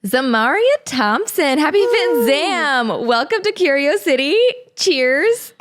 Zamaria Thompson, happy Fit Zam. Welcome to Curio City. Cheers.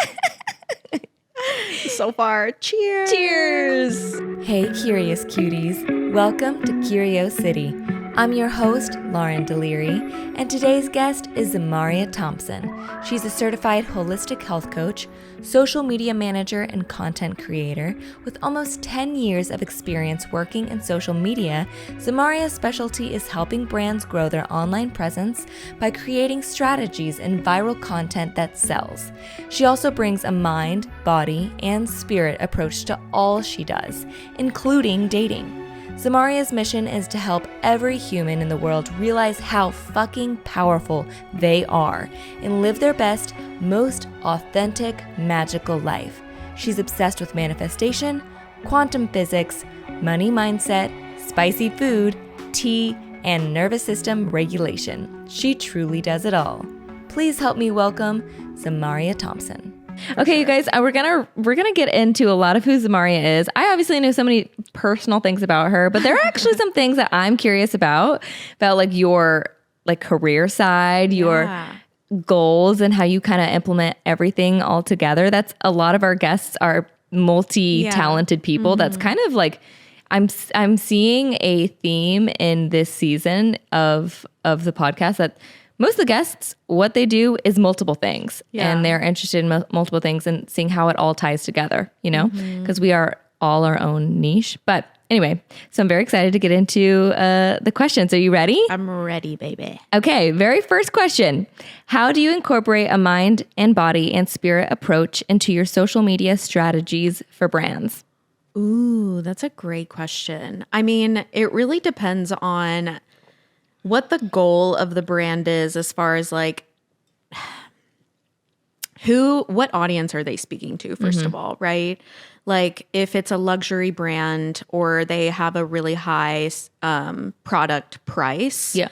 So far, cheers. Cheers. Hey, curious cuties. Welcome to Curio City. I'm your host, Lauren Deliri, and today's guest is Zamaria Thompson. She's a certified holistic health coach, social media manager, and content creator. With almost 10 years of experience working in social media, Zamaria's specialty is helping brands grow their online presence by creating strategies and viral content that sells. She also brings a mind, body, and spirit approach to all she does, including dating. Zamaria's mission is to help every human in the world realize how fucking powerful they are and live their best, most authentic, magical life. She's obsessed with manifestation, quantum physics, money mindset, spicy food, tea, and nervous system regulation. She truly does it all. Please help me welcome Zamaria Thompson. Okay, you guys, we're gonna get into a lot of who Zamaria is. I obviously know so many personal things about her, but there are actually some things that I'm curious about like your career side, your goals, and how you kind of implement everything all together. That's a lot of our guests are multi-talented people. That's kind of like I'm seeing a theme in this season of the podcast that most of the guests, what they do is multiple things, and they're interested in multiple things and seeing how it all ties together, you know, because we are all our own niche. But anyway, so I'm very excited to get into the questions. Are you ready? I'm ready, baby. Okay, very first question. How do you incorporate a mind and body and spirit approach into your social media strategies for brands? Ooh, that's a great question. I mean, it really depends on what the goal of the brand is as far as like what audience are they speaking to, first of all, right? Like if it's a luxury brand or they have a really high product price. Yeah.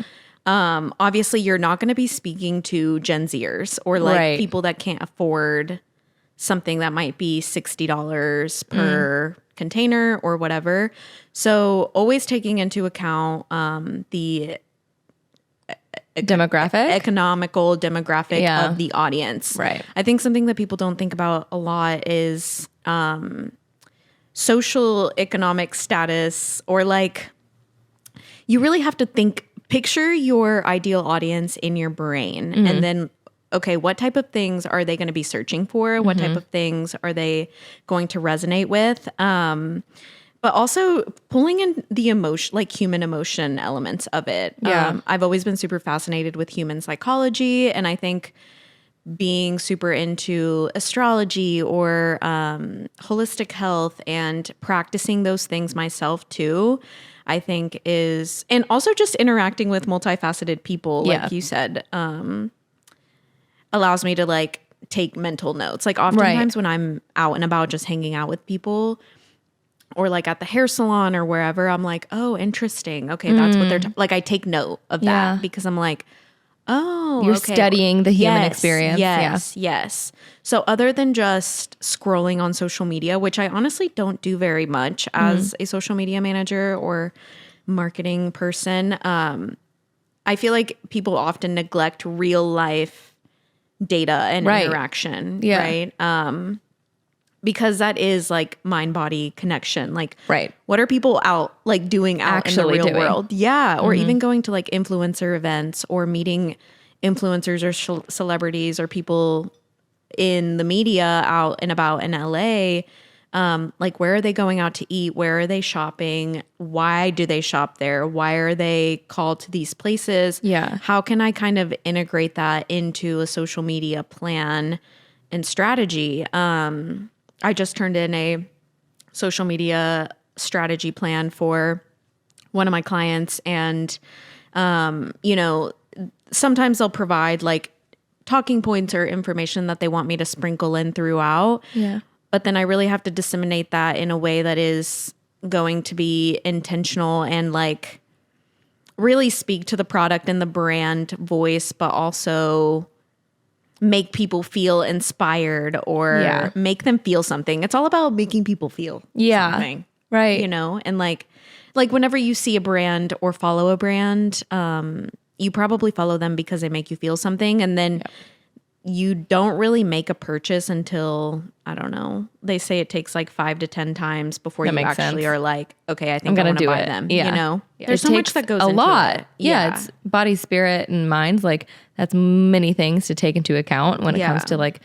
Obviously you're not going to be speaking to Gen Zers or like people that can't afford something that might be $60 per container or whatever. So always taking into account the economical demographic of the audience. Right. I think something that people don't think about a lot is social economic status, or like you really have to picture your ideal audience in your brain, and then okay, what type of things are they going to be searching for? What type of things are they going to resonate with? But also pulling in the emotion, like human emotion elements of it. Yeah. I've always been super fascinated with human psychology, and I think being super into astrology or holistic health and practicing those things myself too, I think is, and also just interacting with multifaceted people, like you said, allows me to like take mental notes. Like oftentimes when I'm out and about just hanging out with people, or like at the hair salon or wherever, I'm like, oh, interesting. Okay, that's what they're like. I take note of that because I'm like, oh, you're studying the human experience. Yes. So other than just scrolling on social media, which I honestly don't do very much as a social media manager or marketing person, I feel like people often neglect real life data and interaction, right? Because that is like mind-body connection. Like, what are people out like doing out actually in the real world? Yeah. Or even going to like influencer events or meeting influencers or celebrities or people in the media out and about in LA. Like where are they going out to eat? Where are they shopping? Why do they shop there? Why are they called to these places? Yeah. How can I kind of integrate that into a social media plan and strategy? I just turned in a social media strategy plan for one of my clients, and you know, sometimes they'll provide like talking points or information that they want me to sprinkle in throughout. Yeah. But then I really have to disseminate that in a way that is going to be intentional and like really speak to the product and the brand voice, but also make people feel inspired or make them feel something. It's all about making people feel something. Right. You know, and like whenever you see a brand or follow a brand, you probably follow them because they make you feel something. And then you don't really make a purchase until, I don't know, they say it takes like 5 to 10 times before you actually are like, okay, I think I'm going to buy them. Yeah. You know, Yeah. There's so much that goes a into lot. it. Yeah. It's body, spirit, and mind. Like that's many things to take into account when it comes to like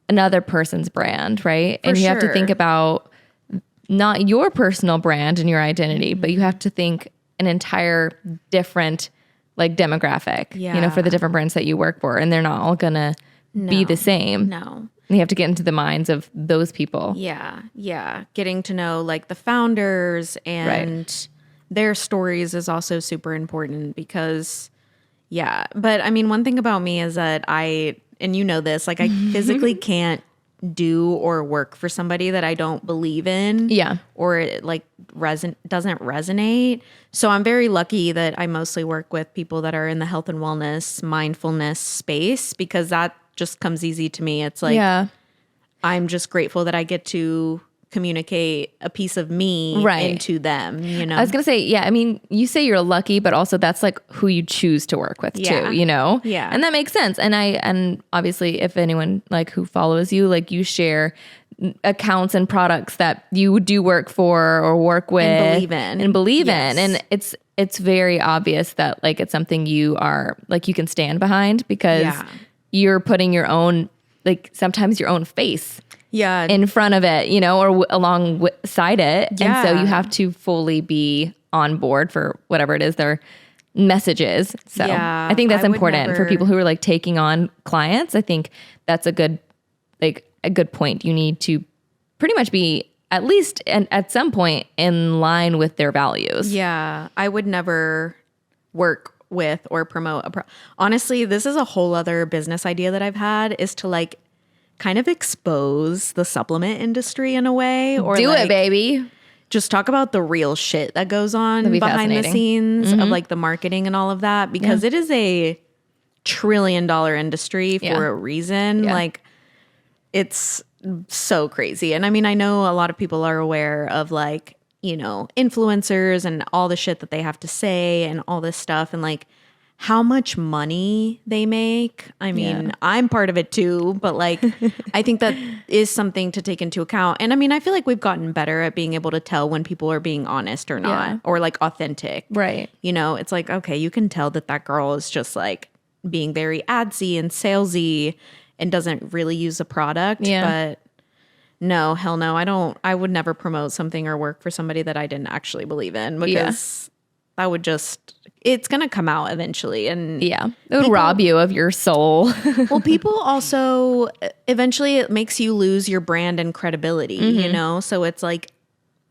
another person's brand, right? And you have to think about not your personal brand and your identity, but you have to think an entire different like demographic, you know, for the different brands that you work for. And they're not all gonna be the same. No. You have to get into the minds of those people. Yeah. Yeah. Getting to know like the founders and their stories is also super important because but I mean, one thing about me is that and you know this, like I physically can't do or work for somebody that I don't believe in. Yeah. Or it like doesn't resonate. So I'm very lucky that I mostly work with people that are in the health and wellness, mindfulness space because that just comes easy to me. It's like I'm just grateful that I get to communicate a piece of me into them, you know? I was going to say, I mean, you say you're lucky, but also that's like who you choose to work with too, you know? Yeah. And that makes sense. And obviously if anyone like who follows you, like you share accounts and products that you do work for or work with and believe in. And it's very obvious that like it's something you are like you can stand behind because you're putting your own, like sometimes your own face in front of it, you know, or alongside it. And so you have to fully be on board for whatever it is their message is. So I think that's important for people who are like taking on clients. I think that's a good point. You need to pretty much be at least at some point in line with their values. Yeah. I would never work with or promote honestly, this is a whole other business idea that I've had is to like kind of expose the supplement industry in a way or do like, it, baby. Just talk about the real shit that goes on behind the scenes of like the marketing and all of that because it is a $1 trillion industry for a reason. Like it's so crazy. And I mean, I know a lot of people are aware of like, you know, influencers and all the shit that they have to say and all this stuff and like how much money they make. I mean, I'm part of it too, but like, I think that is something to take into account. And I mean, I feel like we've gotten better at being able to tell when people are being honest or not, or like authentic. Right. You know, it's like, okay, you can tell that girl is just like being very adsy and salesy and doesn't really use a product. But no, hell no. I would never promote something or work for somebody that I didn't actually believe in because that would it's going to come out eventually. And it would rob you of your soul. Well, people also, eventually it makes you lose your brand and credibility, you know? So it's like,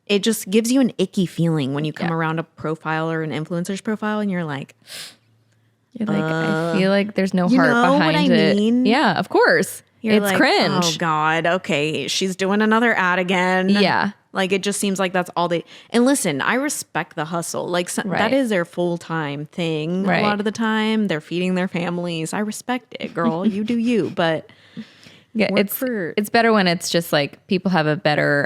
it just gives you an icky feeling when you come around a profile or an influencer's profile and you're like, I feel like there's no heart behind it. Mean? Yeah, of course. It's like, cringe. Oh God. Okay. She's doing another ad again. Yeah. Like it just seems like that's all and listen, I respect the hustle. Like that is their full-time thing. A lot of the time they're feeding their families. I respect it, girl. You do you, but it's better when it's just like people have a better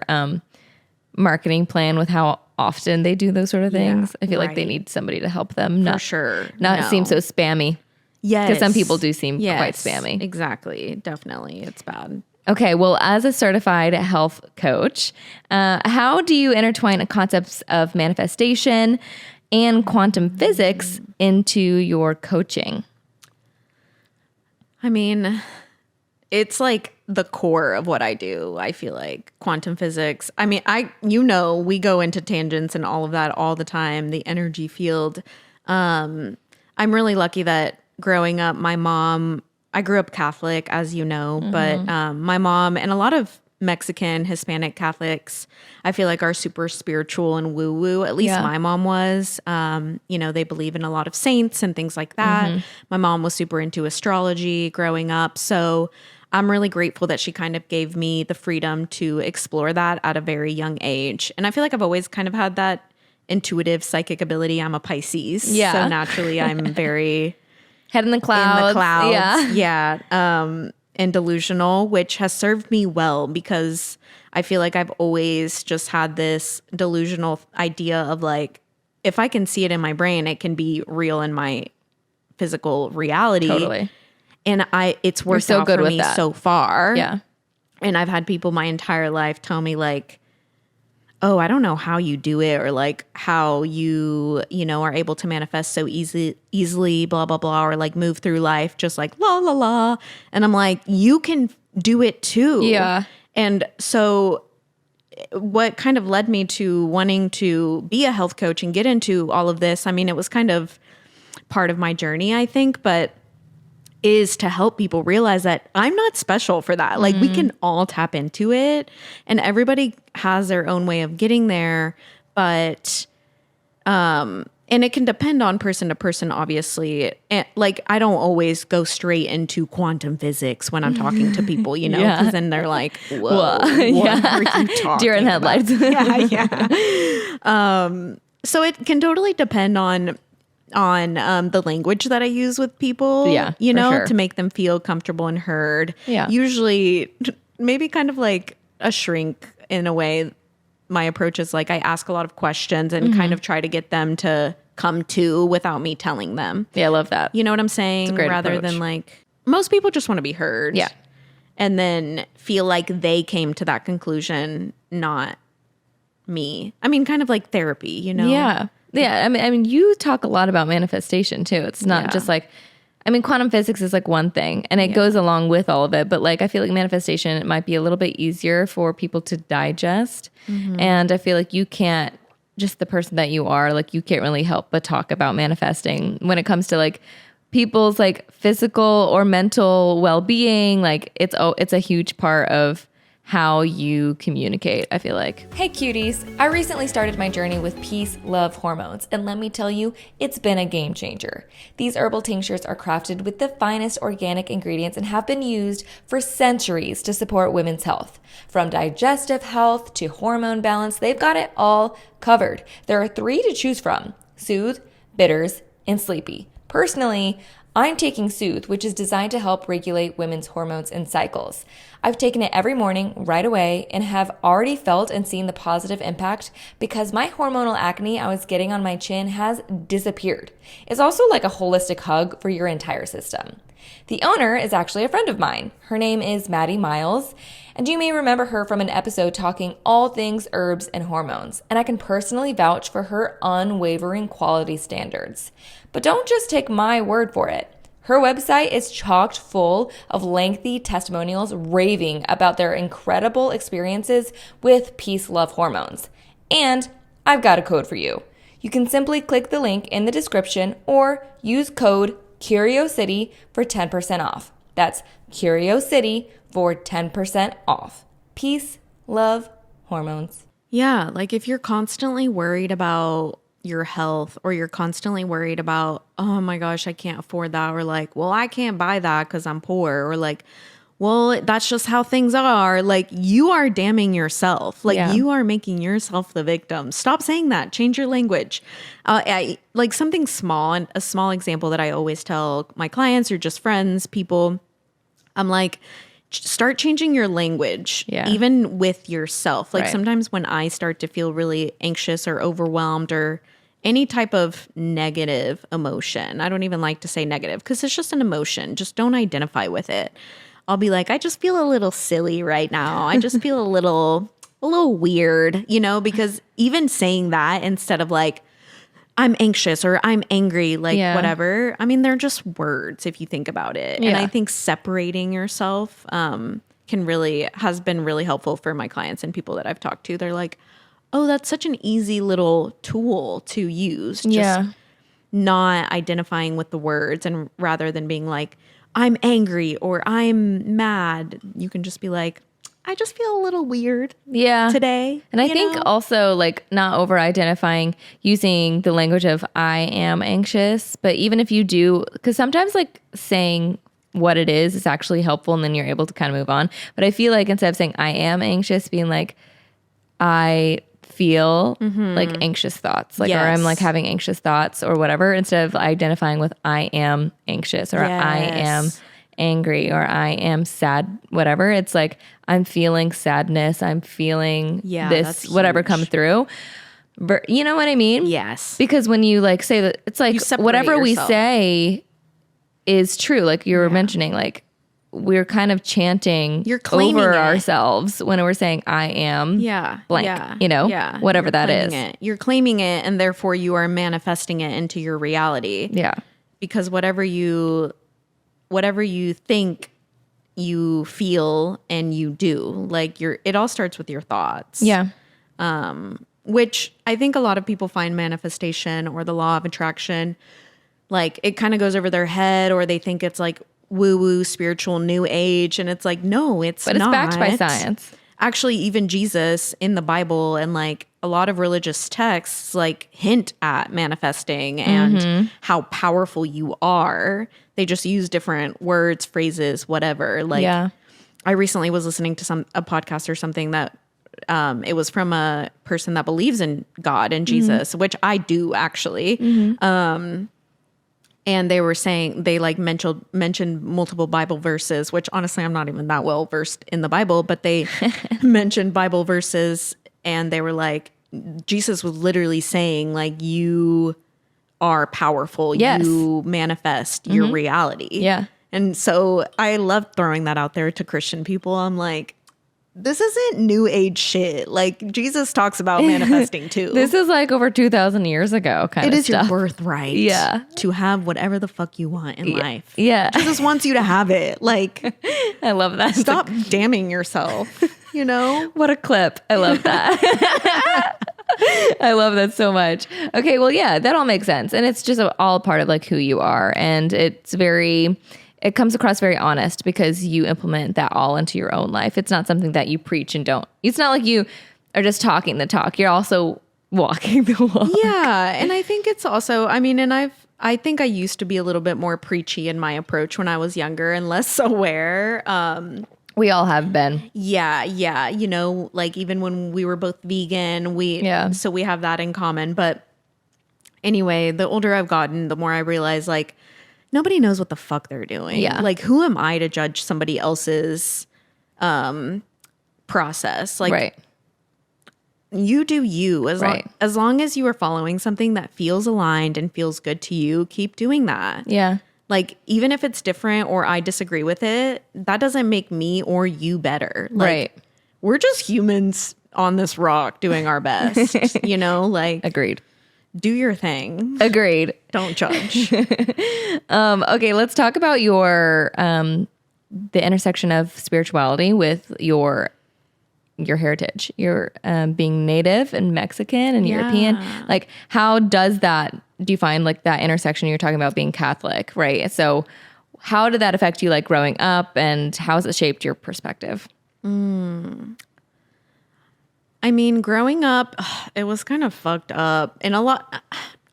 marketing plan with how often they do those sort of things. I feel like they need somebody to help them. For sure. Not seem so spammy. Yes. Because some people do seem quite spammy. Exactly. Definitely. It's bad. Okay. Well, as a certified health coach, how do you intertwine concepts of manifestation and quantum physics into your coaching? I mean, it's like the core of what I do. I feel like quantum physics. I mean, we go into tangents and all of that all the time, the energy field. I'm really lucky that growing up, I grew up Catholic, as you know, but my mom and a lot of Mexican, Hispanic Catholics, I feel like are super spiritual and woo-woo. At least my mom was. You know, they believe in a lot of saints and things like that. My mom was super into astrology growing up. So I'm really grateful that she kind of gave me the freedom to explore that at a very young age. And I feel like I've always kind of had that intuitive psychic ability. I'm a Pisces. Yeah. So naturally I'm very... Head in the clouds. In the clouds. Yeah. And delusional, which has served me well because I feel like I've always just had this delusional idea of like, if I can see it in my brain, it can be real in my physical reality. Totally. And it's worked so out good for with me that. so far. Yeah. And I've had people my entire life tell me like, oh, I don't know how you do it, or like how you know, are able to manifest so easily, blah, blah, blah, or like move through life just like la, la, la. And I'm like, you can do it too. Yeah. And so what kind of led me to wanting to be a health coach and get into all of this, I mean, it was kind of part of my journey, I think, but is to help people realize that I'm not special for that. Like we can all tap into it, and everybody has their own way of getting there, but and it can depend on person to person, obviously. And like I don't always go straight into quantum physics when I'm talking to people, you know, because then they're like, whoa, what are you talking Deer in headlights. So it can totally depend on the language that I use with people, you know, sure. to make them feel comfortable and heard. Yeah. Usually maybe kind of like a shrink in a way. My approach is like I ask a lot of questions and kind of try to get them to come to without me telling them. Yeah, I love that. You know what I'm saying? Rather approach. than like most people just want to be heard. Yeah. And then feel like they came to that conclusion, not me. I mean, kind of like therapy, you know? Yeah. Yeah. I mean, you talk a lot about manifestation too. It's not just like, I mean, quantum physics is like one thing and it goes along with all of it. But like, I feel like manifestation, it might be a little bit easier for people to digest. And I feel like you can't, just the person that you are, like you can't really help but talk about manifesting when it comes to like people's like physical or mental well-being. Like it's a huge part of how you communicate, I feel like. Hey cuties, I recently started my journey with Peace Love Hormones, and let me tell you, it's been a game changer. These herbal tinctures are crafted with the finest organic ingredients and have been used for centuries to support women's health. From digestive health to hormone balance, they've got it all covered. There are 3 to choose from: Soothe, Bitters, and Sleepy. Personally, I'm taking Soothe, which is designed to help regulate women's hormones and cycles. I've taken it every morning right away and have already felt and seen the positive impact because my hormonal acne I was getting on my chin has disappeared. It's also like a holistic hug for your entire system. The owner is actually a friend of mine. Her name is Maddie Miles, and you may remember her from an episode talking all things herbs and hormones, and I can personally vouch for her unwavering quality standards. But don't just take my word for it. Her website is chocked full of lengthy testimonials raving about their incredible experiences with Peace Love Hormones. And I've got a code for you. You can simply click the link in the description or use code CurioCity for 10% off. That's CurioCity for 10% off. Peace, love, hormones. Yeah, like if you're constantly worried about your health, or you're constantly worried about, oh my gosh, I can't afford that, or like, well, I can't buy that because I'm poor, or like, well, that's just how things are. Like you are damning yourself. Like you are making yourself the victim. Stop saying that. Change your language. Like something small, and a small example that I always tell my clients or just friends, people, I'm like, start changing your language, even with yourself. Like sometimes when I start to feel really anxious or overwhelmed or any type of negative emotion, I don't even like to say negative because it's just an emotion. Just don't identify with it. I'll be like, I just feel a little silly right now. I just feel a little weird, you know, because even saying that instead of like, I'm anxious or I'm angry, like whatever. I mean, they're just words if you think about it. And I think separating yourself has been really helpful for my clients and people that I've talked to. They're like, oh, that's such an easy little tool to use. Just not identifying with the words, and rather than being like, I'm angry or I'm mad, you can just be like, I just feel a little weird today. And I think also like not over identifying using the language of I am anxious, but even if you do, because sometimes like saying what it is actually helpful and then you're able to kind of move on. But I feel like instead of saying I am anxious, being like I feel like anxious thoughts, like or I'm like having anxious thoughts or whatever, instead of identifying with I am anxious or I am angry or I am sad, whatever. It's like I'm feeling sadness, I'm feeling this whatever come through. But you know what I mean? Yes. Because when you like say that, it's like whatever we say is true. Like you were mentioning, like we're kind of chanting over ourselves when we're saying I am blank, whatever that is. You're claiming it, and therefore you are manifesting it into your reality. Yeah. Because whatever you think, you feel and you do. Like it all starts with your thoughts. Yeah. Which I think a lot of people find manifestation or the law of attraction, like it kind of goes over their head, or they think it's like woo-woo spiritual new age, and it's like, no, it's not. But it's backed by science. Actually, even Jesus in the Bible and like a lot of religious texts like hint at manifesting and how powerful you are. They just use different words, phrases, whatever. Like I recently was listening to a podcast or something that it was from a person that believes in God and Jesus, which I do actually. And they were saying, they like mentioned multiple Bible verses, which honestly, I'm not even that well versed in the Bible, but they mentioned Bible verses, and they were like, Jesus was literally saying like, you are powerful. Yes. You manifest your reality. Yeah. And so I love throwing that out there to Christian people. I'm like, this isn't new age shit. Like Jesus talks about manifesting too. This is like over 2,000 years ago kind of stuff. It is your birthright. Yeah. To have whatever the fuck you want in life. Yeah. Jesus wants you to have it. Like, I love that. Stop damning yourself, you know? What a clip. I love that. I love that so much. Okay. Well, yeah, that all makes sense. And it's just all part of like who you are. And it comes across very honest because you implement that all into your own life. It's not something that you preach and don't. It's not like you are just talking the talk. You're also walking the walk. Yeah. And I think it's also, I think I used to be a little bit more preachy in my approach when I was younger and less aware. We all have been. Yeah. Yeah. You know, like even when we were both vegan, so we have that in common. But anyway, the older I've gotten, the more I realize like, nobody knows what the fuck they're doing. Yeah. Like, who am I to judge somebody else's process? Like, you do you. As long as you are following something that feels aligned and feels good to you, keep doing that. Yeah. Like, even if it's different or I disagree with it, that doesn't make me or you better. Like, we're just humans on this rock doing our best, you know? Like, agreed. Do your thing. Agreed. Don't judge. Okay, let's talk about your the intersection of spirituality with your heritage. Your being Native and Mexican and European. Like, how does that? Do you find like that intersection you're talking about being Catholic, right? So, how did that affect you, like growing up, and how has it shaped your perspective? I mean, growing up, it was kind of fucked up. And a lot,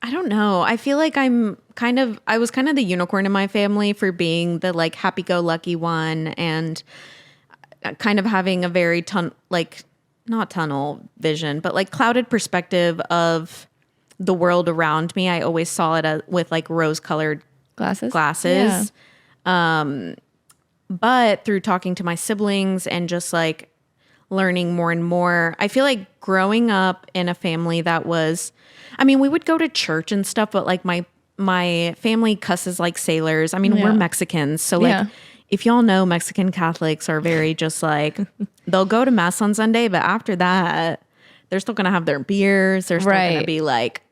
I don't know. I feel like I was kind of the unicorn in my family for being the like happy-go-lucky one and kind of having a very not tunnel vision, but like clouded perspective of the world around me. I always saw it with like rose-colored glasses. Yeah. But through talking to my siblings and just like learning more and more, I feel like growing up in a family that was, we would go to church and stuff, but like my family cusses like sailors. We're Mexicans. So like, if y'all know, Mexican Catholics are very just like, they'll go to mass on Sunday, but after that, they're still going to have their beers. They're still going to be like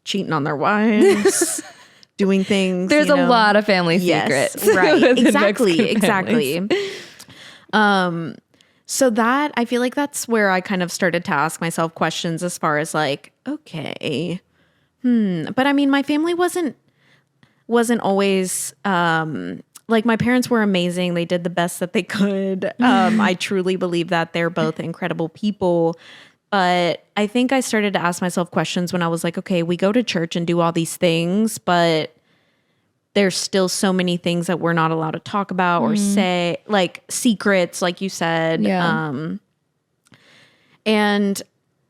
cheating on their wives, doing things. There's a lot of family secrets. Right. Exactly. So that, I feel like that's where I kind of started to ask myself questions as far as like, okay, but my family wasn't always, like my parents were amazing. They did the best that they could. I truly believe that they're both incredible people, but I think I started to ask myself questions when I was like, okay, we go to church and do all these things, but there's still so many things that we're not allowed to talk about or say, like secrets, like you said. Yeah. And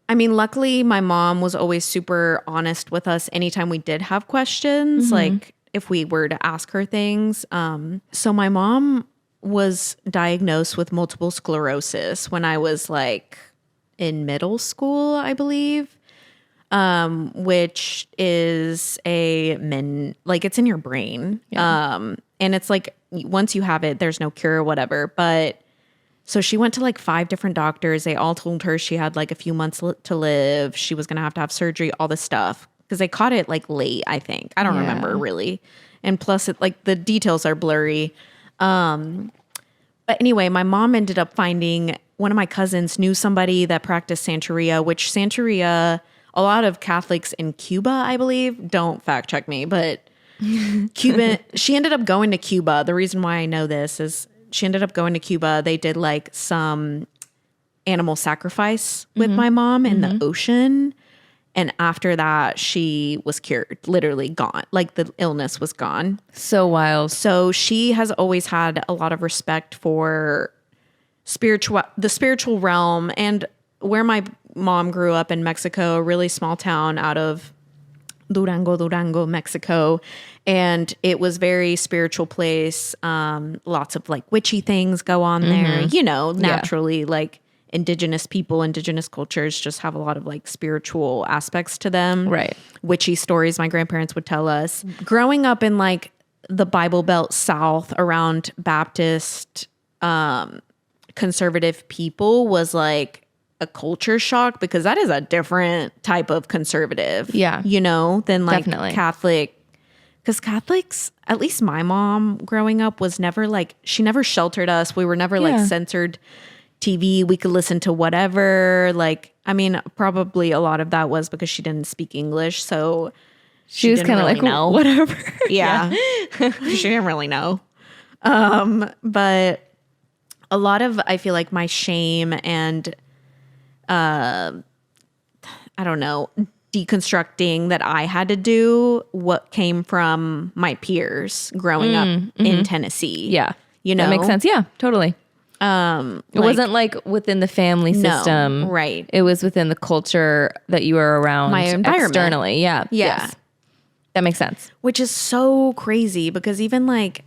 luckily my mom was always super honest with us anytime we did have questions, like if we were to ask her things. So my mom was diagnosed with multiple sclerosis when I was like in middle school, I believe. which is it's in your brain. Yeah. And it's like, once you have it, there's no cure or whatever. But so she went to like 5 different doctors. They all told her she had like a few months to live. She was going to have surgery, all this stuff. Because they caught it like late, I think. I don't remember really. And plus, it like the details are blurry. But anyway, my mom ended up finding, one of my cousins knew somebody that practiced Santeria, which Santeria, a lot of Catholics in Cuba, I believe, don't fact check me, but Cuban, she ended up going to Cuba. The reason why I know this is she ended up going to Cuba. They did like some animal sacrifice with my mom in the ocean. And after that, she was cured, literally gone. Like the illness was gone. So wild. So she has always had a lot of respect for the spiritual realm. And where my mom grew up in Mexico, a really small town out of Durango, Mexico. And it was very spiritual place. Lots of like witchy things go on there, naturally like indigenous people, indigenous cultures just have a lot of like spiritual aspects to them. Right. Witchy stories my grandparents would tell us. Growing up in like the Bible Belt South around Baptist, conservative people was like a culture shock because that is a different type of conservative. Yeah. Than like Definitely. Catholic. Because Catholics, at least my mom growing up was never like, she never sheltered us. We were never like censored TV. We could listen to whatever. Like, I mean, probably a lot of that was because she didn't speak English. So She was kind of like, know. whatever. Yeah. She didn't really know. But a lot of, I feel like my shame and, I don't know, deconstructing that I had to do what came from my peers growing up in Tennessee. Yeah. That makes sense. Yeah, totally. It wasn't like within the family system. Right. It was within the culture that you were around My environment. externally. Yeah. Yeah. Yes. That makes sense. Which is so crazy because even like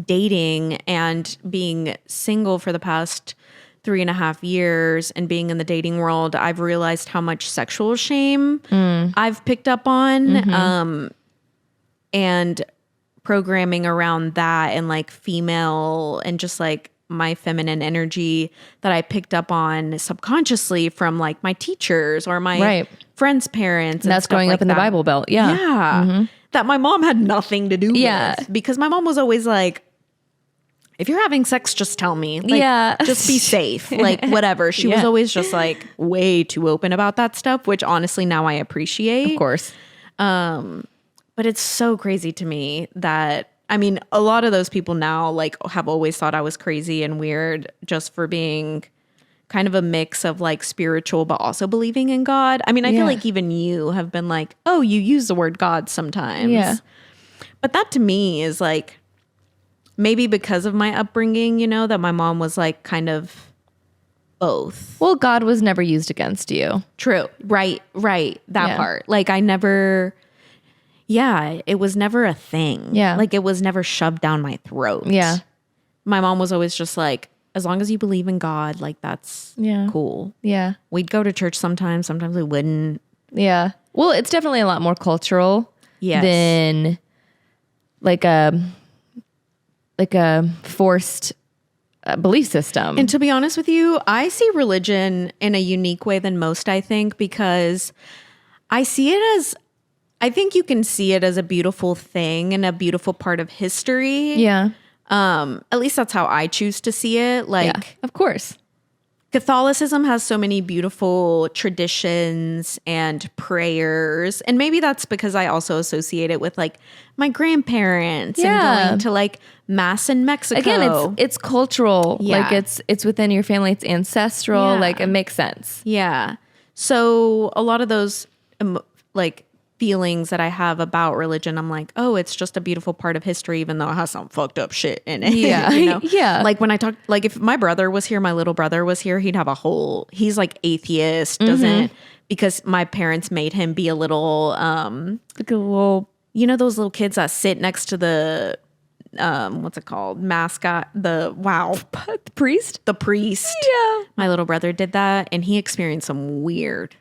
dating and being single for the past 3.5 years and being in the dating world, I've realized how much sexual shame I've picked up on. And programming around that and like female and just like my feminine energy that I picked up on subconsciously from like my teachers or my friends' parents. And that's growing up in the Bible Belt. Yeah. Yeah. That my mom had nothing to do with. Because my mom was always like, if you're having sex, just tell me. Like, just be safe. Like, whatever. She was always just like way too open about that stuff, which honestly now I appreciate. Of course. But it's so crazy to me that, I mean, a lot of those people now like have always thought I was crazy and weird just for being kind of a mix of like spiritual, but also believing in God. I mean, I feel like even you have been like, oh, you use the word God sometimes. Yeah. But that to me is like, maybe because of my upbringing, that my mom was like kind of both. Well, God was never used against you. True. Right. That part. Like I never... Yeah, it was never a thing. Yeah. Like it was never shoved down my throat. Yeah. My mom was always just like, as long as you believe in God, like that's cool. Yeah. We'd go to church sometimes we wouldn't. Yeah. Well, it's definitely a lot more cultural than like a forced belief system. And to be honest with you, I see religion in a unique way than most, I think, because I see it as, I think you can see it as a beautiful thing and a beautiful part of history. Yeah. At least that's how I choose to see it. Like, of course. Catholicism has so many beautiful traditions and prayers. And maybe that's because I also associate it with like my grandparents and going to like mass in Mexico. Again, it's cultural. Yeah. Like it's within your family. It's ancestral. Yeah. Like it makes sense. Yeah. So a lot of those like feelings that I have about religion, I'm like, oh, it's just a beautiful part of history, even though it has some fucked up shit in it. Yeah. Yeah. Like when I talk, like if my brother was here, my little brother was here, he'd have he's like atheist, doesn't, because my parents made him be a little, Like a little, those little kids that sit next to the, what's it called? Mascot, the priest. The priest. Yeah. My little brother did that and he experienced some weird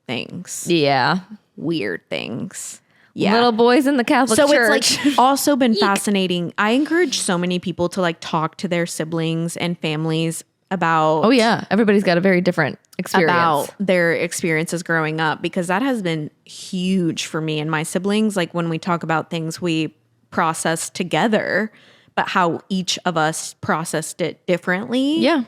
things. Yeah. Weird things. Yeah. Little boys in the Catholic So Church. it's like also been fascinating. I encourage so many people to like talk to their siblings and families about Oh yeah, everybody's got a very different experience. about their experiences growing up, because that has been huge for me and my siblings. Like when we talk about things we process together, but how each of us processed it differently. Yeah.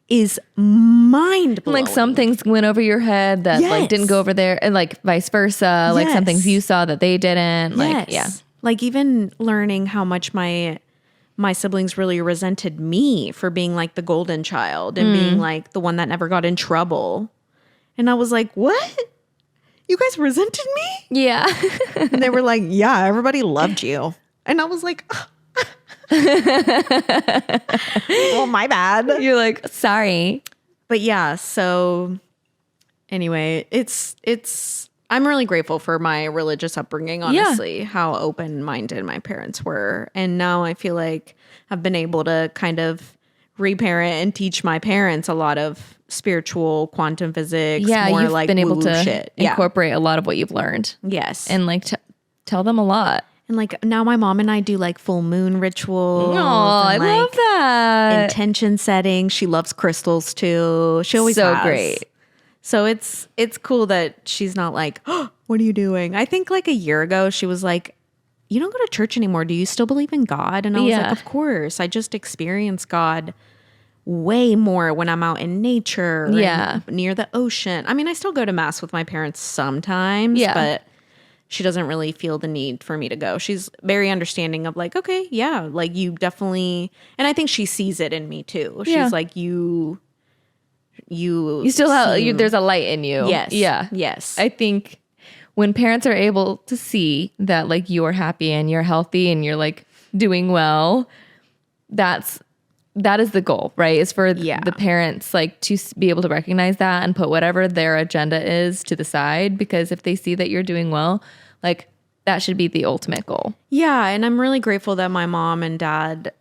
Is mind blowing. Like some things went over your head that like didn't go over there, and like vice versa. Like some things you saw that they didn't. Like like even learning how much my siblings really resented me for being like the golden child and being like the one that never got in trouble. And I was like, what? You guys resented me? Yeah. And they were like, yeah, everybody loved you. And I was like, well, my bad. You're like, sorry. But yeah, so anyway, I'm really grateful for my religious upbringing, honestly, how open-minded my parents were. And now I feel like I've been able to kind of reparent and teach my parents a lot of spiritual quantum physics, more you've like been able to shit. incorporate a lot of what you've learned. Yes. And like tell them a lot. And like now my mom and I do like full moon rituals. Oh, I love that. Intention setting. She loves crystals too. She always has. Great. So it's cool that she's not like, oh, what are you doing? I think like a year ago she was like, you don't go to church anymore. Do you still believe in God? And I was like, of course. I just experience God way more when I'm out in nature. And near the ocean. I mean, I still go to mass with my parents sometimes, but she doesn't really feel the need for me to go. She's very understanding of like, okay, yeah, like you definitely, and I think she sees it in me too. She's like, you still have, there's a light in you. Yes. Yeah. Yes. I think when parents are able to see that like you're happy and you're healthy and you're like doing well, that is the goal, right? Is for the parents like to be able to recognize that and put whatever their agenda is to the side, because if they see that you're doing well, like that should be the ultimate goal. Yeah. And I'm really grateful that my mom and dad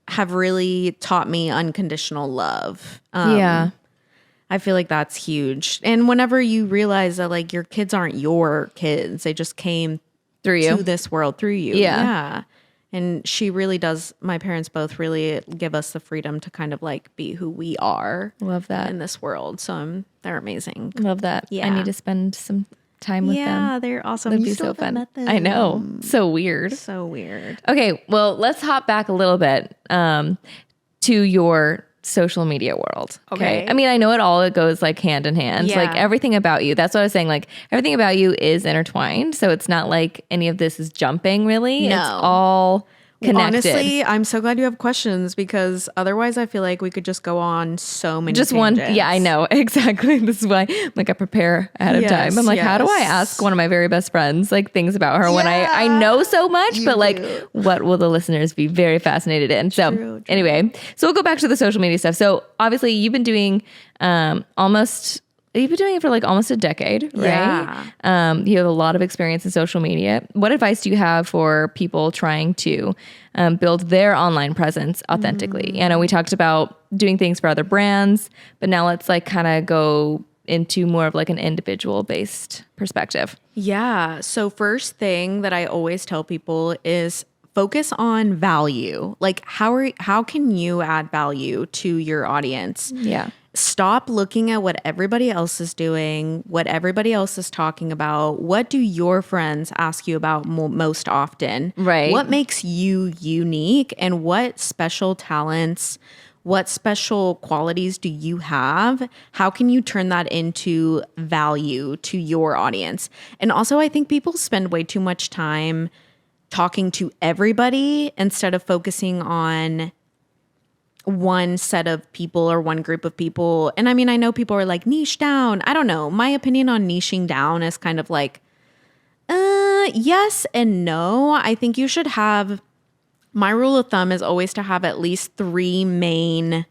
have really taught me unconditional love. I feel like that's huge. And whenever you realize that like your kids aren't your kids, they just came through you to this world through you. Yeah. And she really does, my parents both really give us the freedom to kind of like be who we are. Love that. In this world. So they're amazing. Love that. Yeah. I need to spend some time with them. Yeah, they're awesome. That'd be so fun. I know. So weird. So weird. Okay, well, let's hop back a little bit to your social media world. Okay. I mean, I know it goes like hand in hand. Yeah. Like everything about you. That's what I was saying. Like everything about you is intertwined. So it's not like any of this is jumping really. No. It's all connected. Honestly, I'm so glad you have questions, because otherwise I feel like we could just go on so many just tangents. one. Yeah, I know. Exactly. This is why like I prepare ahead of time. I'm like, how do I ask one of my very best friends like things about her when I know so much, but like what will the listeners be very fascinated in? So True. Anyway, so we'll go back to the social media stuff. So obviously you've been doing you've been doing it for like almost a decade, right? Yeah. You have a lot of experience in social media. What advice do you have for people trying to build their online presence authentically? I know we talked about doing things for other brands, but now let's like kind of go into more of like an individual based perspective. Yeah. So first thing that I always tell people is focus on value. Like how can you add value to your audience? Yeah. Stop looking at what everybody else is doing, what everybody else is talking about. What do your friends ask you about most often? Right. What makes you unique, and what special talents, what special qualities do you have? How can you turn that into value to your audience? And also, I think people spend way too much time talking to everybody instead of focusing on one set of people or one group of people. And I mean, I know people are like, niche down. I don't know. My opinion on niching down is kind of like, yes and no. I think you should have, my rule of thumb is always to have at least 3 main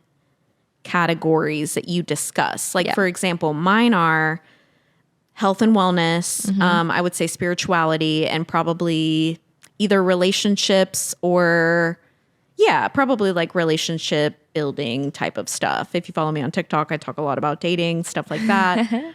categories that you discuss. Like, for example, mine are health and wellness, I would say spirituality, and probably either relationships or probably like relationship building type of stuff. If you follow me on TikTok, I talk a lot about dating, stuff like that.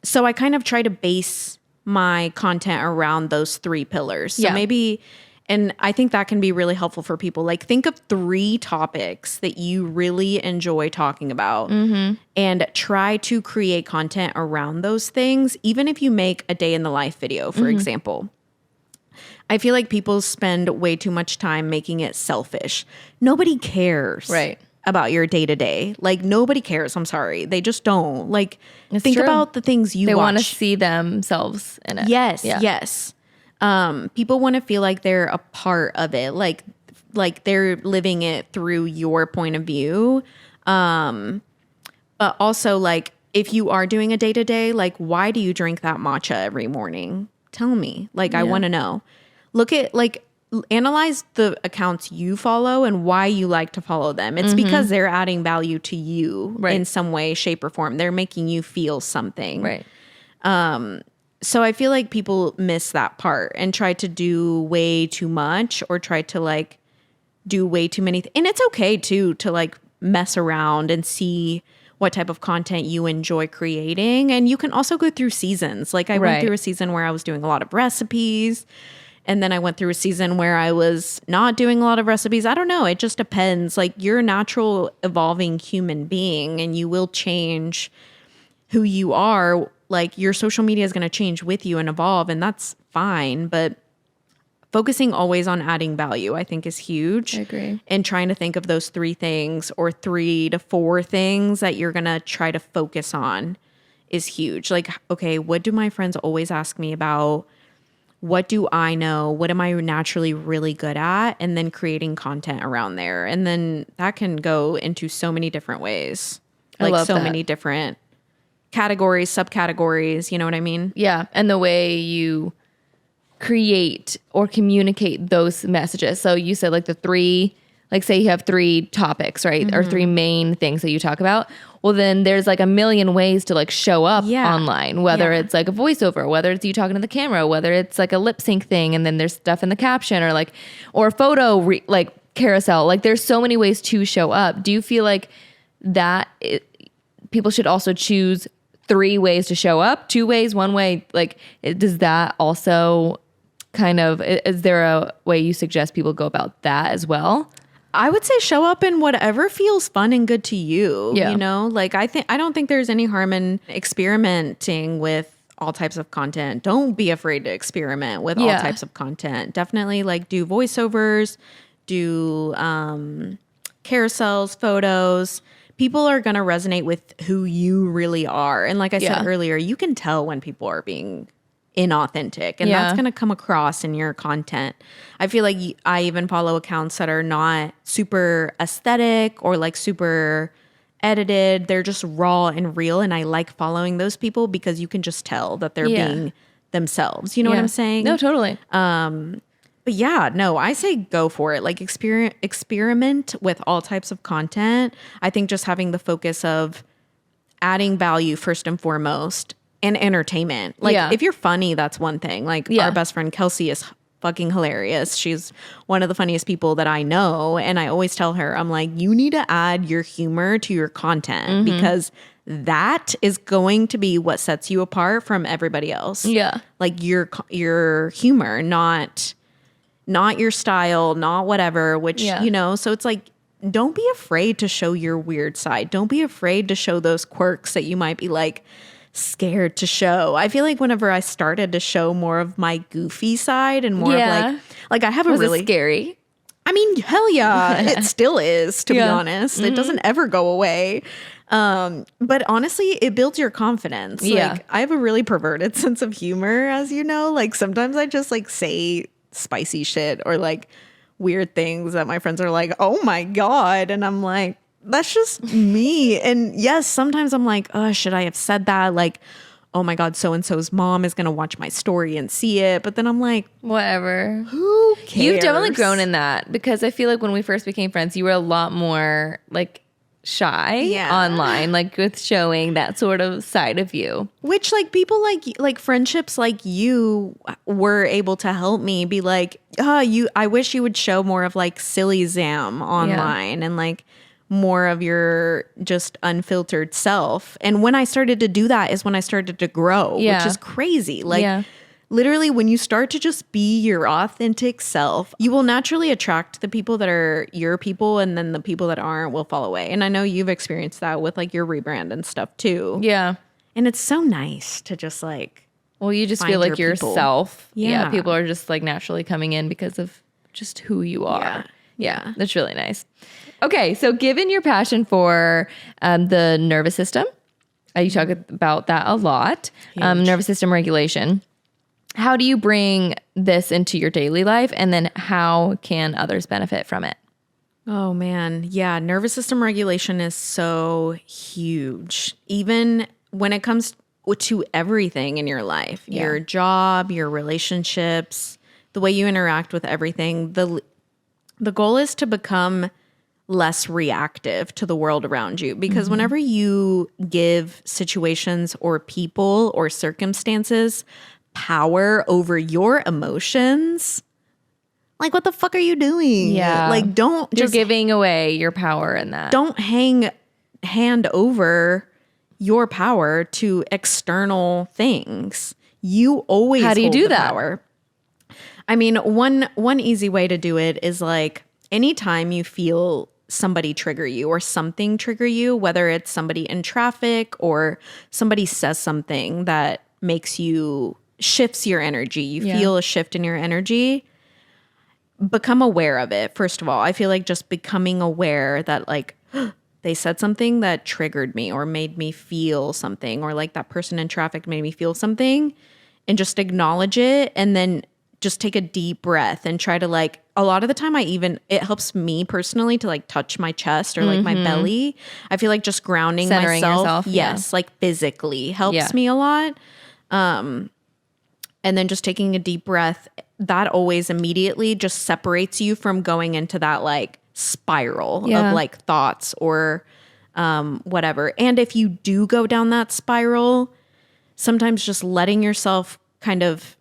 So I kind of try to base my content around those 3 pillars. So maybe, and I think that can be really helpful for people. Like think of 3 topics that you really enjoy talking about and try to create content around those things. Even if you make a day in the life video, for example. I feel like people spend way too much time making it selfish. Nobody cares. About your day to day. Like nobody cares. I'm sorry. They just don't. Like think about the things you watch. They want to see themselves in it. Yes. Yes. People want to feel like they're a part of it. Like they're living it through your point of view. But also like if you are doing a day to day, like why do you drink that matcha every morning? Tell me. Like I want to know. Look at like analyze the accounts you follow and why you like to follow them. It's because they're adding value to you in some way, shape, or form. They're making you feel something. Right. So I feel like people miss that part and try to do way too much or try to like do way too many. And it's okay too to like mess around and see what type of content you enjoy creating. And you can also go through seasons. Like I went through a season where I was doing a lot of recipes. And then I went through a season where I was not doing a lot of recipes. I don't know. It just depends. Like you're a natural evolving human being and you will change who you are. Like your social media is going to change with you and evolve, and that's fine. But focusing always on adding value, I think, is huge. I agree. And trying to think of those 3 things or 3 to 4 things that you're going to try to focus on is huge. Like, okay, what do my friends always ask me about? What do I know? What am I naturally really good at? And then creating content around there. And then that can go into so many different ways. Like so many different categories, subcategories. You know what I mean? Yeah. And the way you create or communicate those messages. So you said like the 3, like say you have 3 topics, right? Or 3 main things that you talk about. Well, then there's like a million ways to like show up online, whether it's like a voiceover, whether it's you talking to the camera, whether it's like a lip sync thing. And then there's stuff in the caption or like, or a photo like carousel. Like there's so many ways to show up. Do you feel like that people should also choose 3 ways to show up, 2 ways, 1 way? Like, does that also kind of, is there a way you suggest people go about that as well? I would say show up in whatever feels fun and good to you. You know, like I don't think there's any harm in experimenting with all types of content. Don't be afraid to experiment with all types of content. Definitely like do voiceovers, do carousels, photos. People are going to resonate with who you really are. And like I said earlier, you can tell when people are being inauthentic, and that's going to come across in your content. I feel like I even follow accounts that are not super aesthetic or like super edited. They're just raw and real, and I like following those people because you can just tell that they're being themselves. You know what I'm saying? No, totally. But yeah, no, I say go for it. Like experiment with all types of content. I think just having the focus of adding value first and foremost, and entertainment. Like if you're funny, that's one thing. Like our best friend Kelsey is fucking hilarious. She's one of the funniest people that I know. And I always tell her, I'm like, you need to add your humor to your content because that is going to be what sets you apart from everybody else. Yeah. Like your humor, not your style, not whatever, which, you know, so it's like, don't be afraid to show your weird side. Don't be afraid to show those quirks that you might be like scared to show. I feel like whenever I started to show more of my goofy side and more of like I have a really scary. I mean, hell yeah, it still is, to be honest. It doesn't ever go away. But honestly, it builds your confidence. Like I have a really perverted sense of humor, as you know. Like sometimes I just like say spicy shit or like weird things that my friends are like, oh my God. And I'm like, that's just me. And yes, sometimes I'm like, oh, should I have said that? Like, oh my God, so-and-so's mom is going to watch my story and see it. But then I'm like, whatever. Who cares? You've definitely grown in that because I feel like when we first became friends, you were a lot more like shy online, like with showing that sort of side of you. Which like people like friendships like you were able to help me be like, I wish you would show more of like silly Zam online and like more of your just unfiltered self. And when I started to do that is when I started to grow, which is crazy. Like literally when you start to just be your authentic self, you will naturally attract the people that are your people, and then the people that aren't will fall away. And I know you've experienced that with like your rebrand and stuff too. Yeah. And it's so nice to just like, well, you just feel like your people. yourself. Yeah. People are just like naturally coming in because of just who you are. Yeah. That's really nice. Okay. So given your passion for the nervous system, you talk about that a lot, nervous system regulation. How do you bring this into your daily life? And then how can others benefit from it? Oh man. Yeah. Nervous system regulation is so huge. Even when it comes to everything in your life, your job, your relationships, the way you interact with everything. The goal is to become less reactive to the world around you, because whenever you give situations or people or circumstances power over your emotions, like what the fuck are you doing? Yeah. Like You're giving away your power in that. Don't hand over your power to external things. You always How do you hold do the that? power. I mean, one easy way to do it is like anytime you feel somebody trigger you or something trigger you, whether it's somebody in traffic or somebody says something that shifts your energy. You feel a shift in your energy. Become aware of it. First of all, I feel like just becoming aware that like they said something that triggered me or made me feel something, or like that person in traffic made me feel something, and just acknowledge it, and then just take a deep breath and try to like, a lot of the time it helps me personally to like touch my chest or like my belly. I feel like just grounding Centering myself. yourself, Yes. Like physically helps me a lot. And then just taking a deep breath, that always immediately just separates you from going into that like spiral of like thoughts or whatever. And if you do go down that spiral, sometimes just letting yourself kind of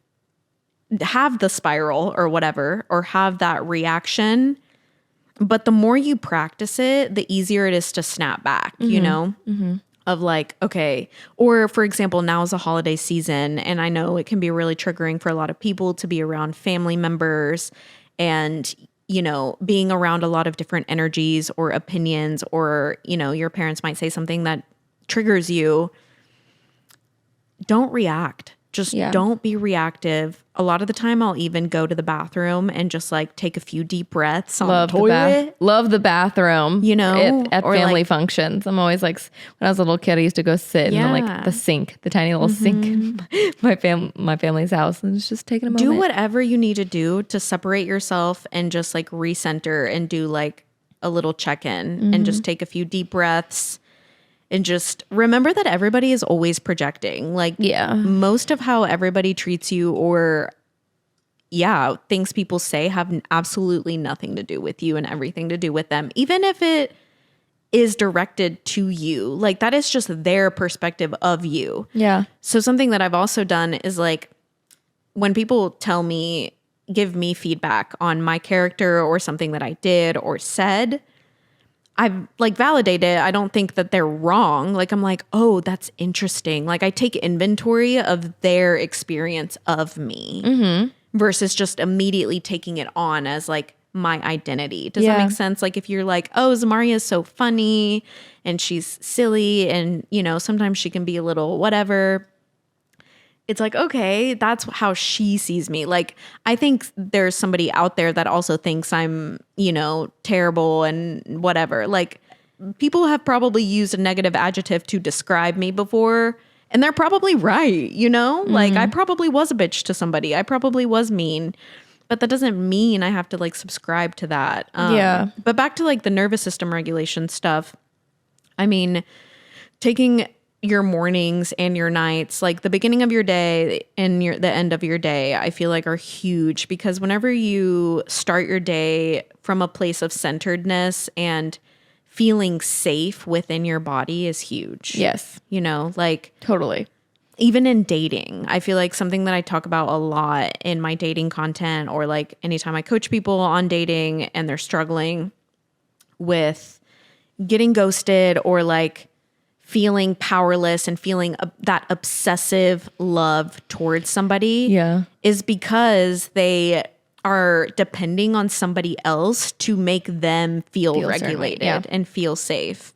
have the spiral or whatever, or have that reaction. But the more you practice it, the easier it is to snap back, you know? Of like, okay, or for example, now is a holiday season, and I know it can be really triggering for a lot of people to be around family members and, you know, being around a lot of different energies or opinions, or, you know, your parents might say something that triggers you. Don't react. Just don't be reactive. A lot of the time I'll even go to the bathroom and just like take a few deep breaths on the toilet. Love the bathroom. You know, at family functions. I'm always like, when I was a little kid, I used to go sit in like the sink, the tiny little sink in my family's house, and it's just taking a moment. Do whatever you need to do to separate yourself and just like recenter and do like a little check-in and just take a few deep breaths. And just remember that everybody is always projecting. Like, most of how everybody treats you or, things people say have absolutely nothing to do with you and everything to do with them. Even if it is directed to you, like that is just their perspective of you. Yeah. So something that I've also done is like, when people give me feedback on my character or something that I did or said, I've like validated. I don't think that they're wrong. Like, I'm like, oh, that's interesting. Like, I take inventory of their experience of me versus just immediately taking it on as like my identity. Does that make sense? Like, if you're like, oh, Zamaria is so funny and she's silly and, you know, sometimes she can be a little whatever. It's like, okay, that's how she sees me. Like, I think there's somebody out there that also thinks I'm, you know, terrible and whatever. Like, people have probably used a negative adjective to describe me before, and they're probably right, you know? Like, I probably was a bitch to somebody. I probably was mean. But that doesn't mean I have to, like, subscribe to that. But back to, like, the nervous system regulation stuff. I mean, taking your mornings and your nights, like the beginning of your day and the end of your day, I feel like are huge, because whenever you start your day from a place of centeredness and feeling safe within your body is huge. Yes. You know, like Totally. Even in dating, I feel like something that I talk about a lot in my dating content, or like anytime I coach people on dating and they're struggling with, getting ghosted or like feeling powerless and feeling that obsessive love towards somebody is because they are depending on somebody else to make them feel regulated and feel safe.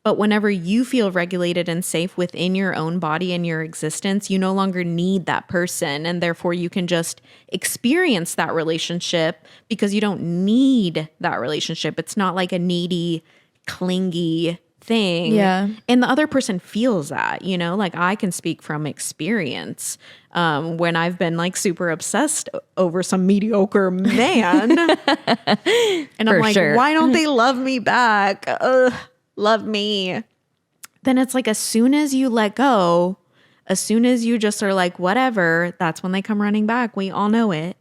But whenever you feel regulated and safe within your own body and your existence, you no longer need that person. And therefore you can just experience that relationship because you don't need that relationship. It's not like a needy, clingy thing. Yeah. And the other person feels that, you know, like I can speak from experience. When I've been like super obsessed over some mediocre man and I'm like, why don't they love me back? Love me. Then it's like, as soon as you let go, as soon as you just are like, whatever, that's when they come running back. We all know it.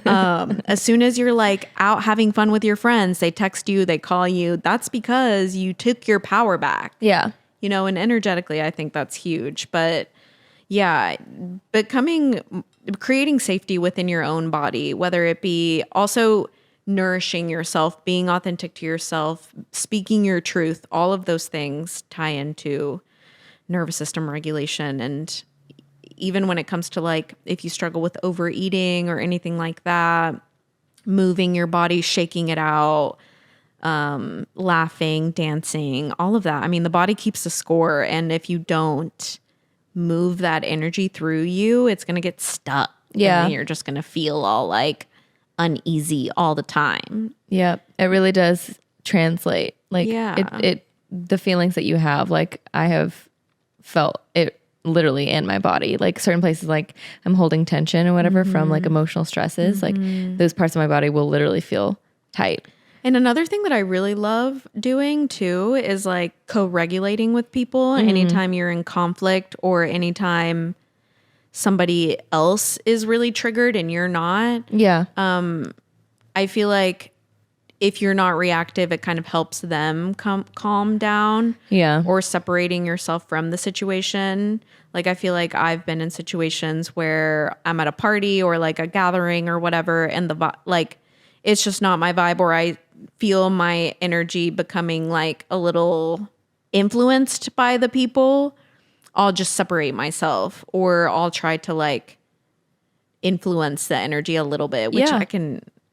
As soon as you're like out having fun with your friends, they text you, they call you. That's because you took your power back. Yeah. You know, and energetically, I think that's huge. But yeah, creating safety within your own body, whether it be also nourishing yourself, being authentic to yourself, speaking your truth, all of those things tie into nervous system regulation. And even when it comes to like, if you struggle with overeating or anything like that, moving your body, shaking it out, laughing, dancing, all of that. I mean, the body keeps a score. And if you don't move that energy through you, it's going to get stuck. Yeah. And then you're just going to feel all like uneasy all the time. Yeah, it really does translate. Like the feelings that you have, like I have felt it literally in my body, like certain places, like I'm holding tension or whatever from like emotional stresses, like those parts of my body will literally feel tight. And another thing that I really love doing too is like co-regulating with people anytime you're in conflict or anytime somebody else is really triggered and you're not. Yeah. I feel like if you're not reactive, it kind of helps them calm down. Yeah. Or separating yourself from the situation. Like I feel like I've been in situations where I'm at a party or like a gathering or whatever, and like it's just not my vibe, or I feel my energy becoming like a little influenced by the people. I'll just separate myself, or I'll try to like influence the energy a little bit, which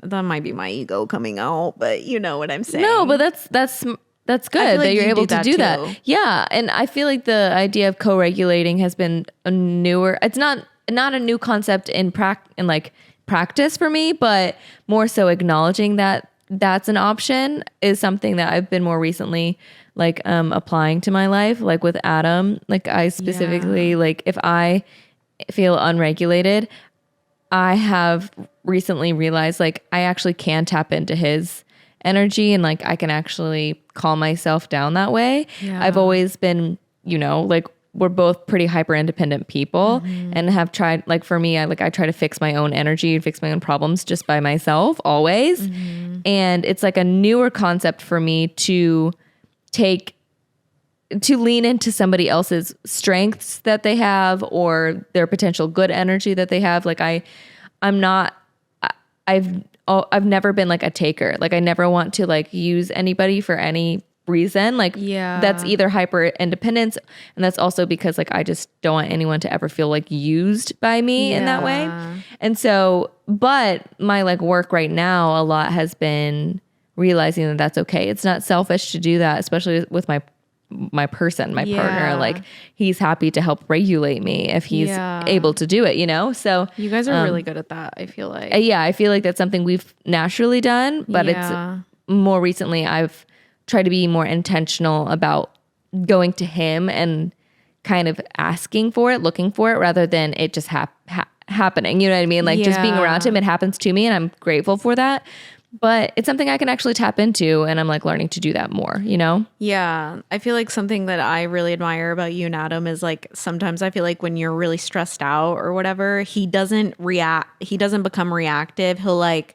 that might be my ego coming out, but you know what I'm saying. No, but that's good that you're able to do that. Yeah. And I feel like the idea of co-regulating has been it's not a new concept in practice for me, but more so acknowledging that that's an option is something that I've been more recently like applying to my life. Like with Adam, like I specifically like if I feel unregulated, I have recently realized like I actually can tap into his energy and like I can actually calm myself down that way. Yeah. I've always been, you know, like we're both pretty hyper independent people and have tried, like for me, I try to fix my own energy and fix my own problems just by myself always. And it's like a newer concept for me to lean into somebody else's strengths that they have or their potential good energy that they have. Like I've never been like a taker. Like I never want to like use anybody for any reason. Like that's either hyper independence, and that's also because like I just don't want anyone to ever feel like used by me in that way. And so, but my like work right now a lot has been realizing that that's okay. It's not selfish to do that, especially with my partner. Like he's happy to help regulate me if he's able to do it, you know? So you guys are really good at that, I feel like. I feel like that's something we've naturally done, but it's more recently I've tried to be more intentional about going to him and kind of asking for it, looking for it, rather than it just happening. You know what I mean? Like just being around him, it happens to me and I'm grateful for that. But it's something I can actually tap into, and I'm like learning to do that more, you know? Yeah. I feel like something that I really admire about you and Adam is like sometimes I feel like when you're really stressed out or whatever, he doesn't become reactive. He'll like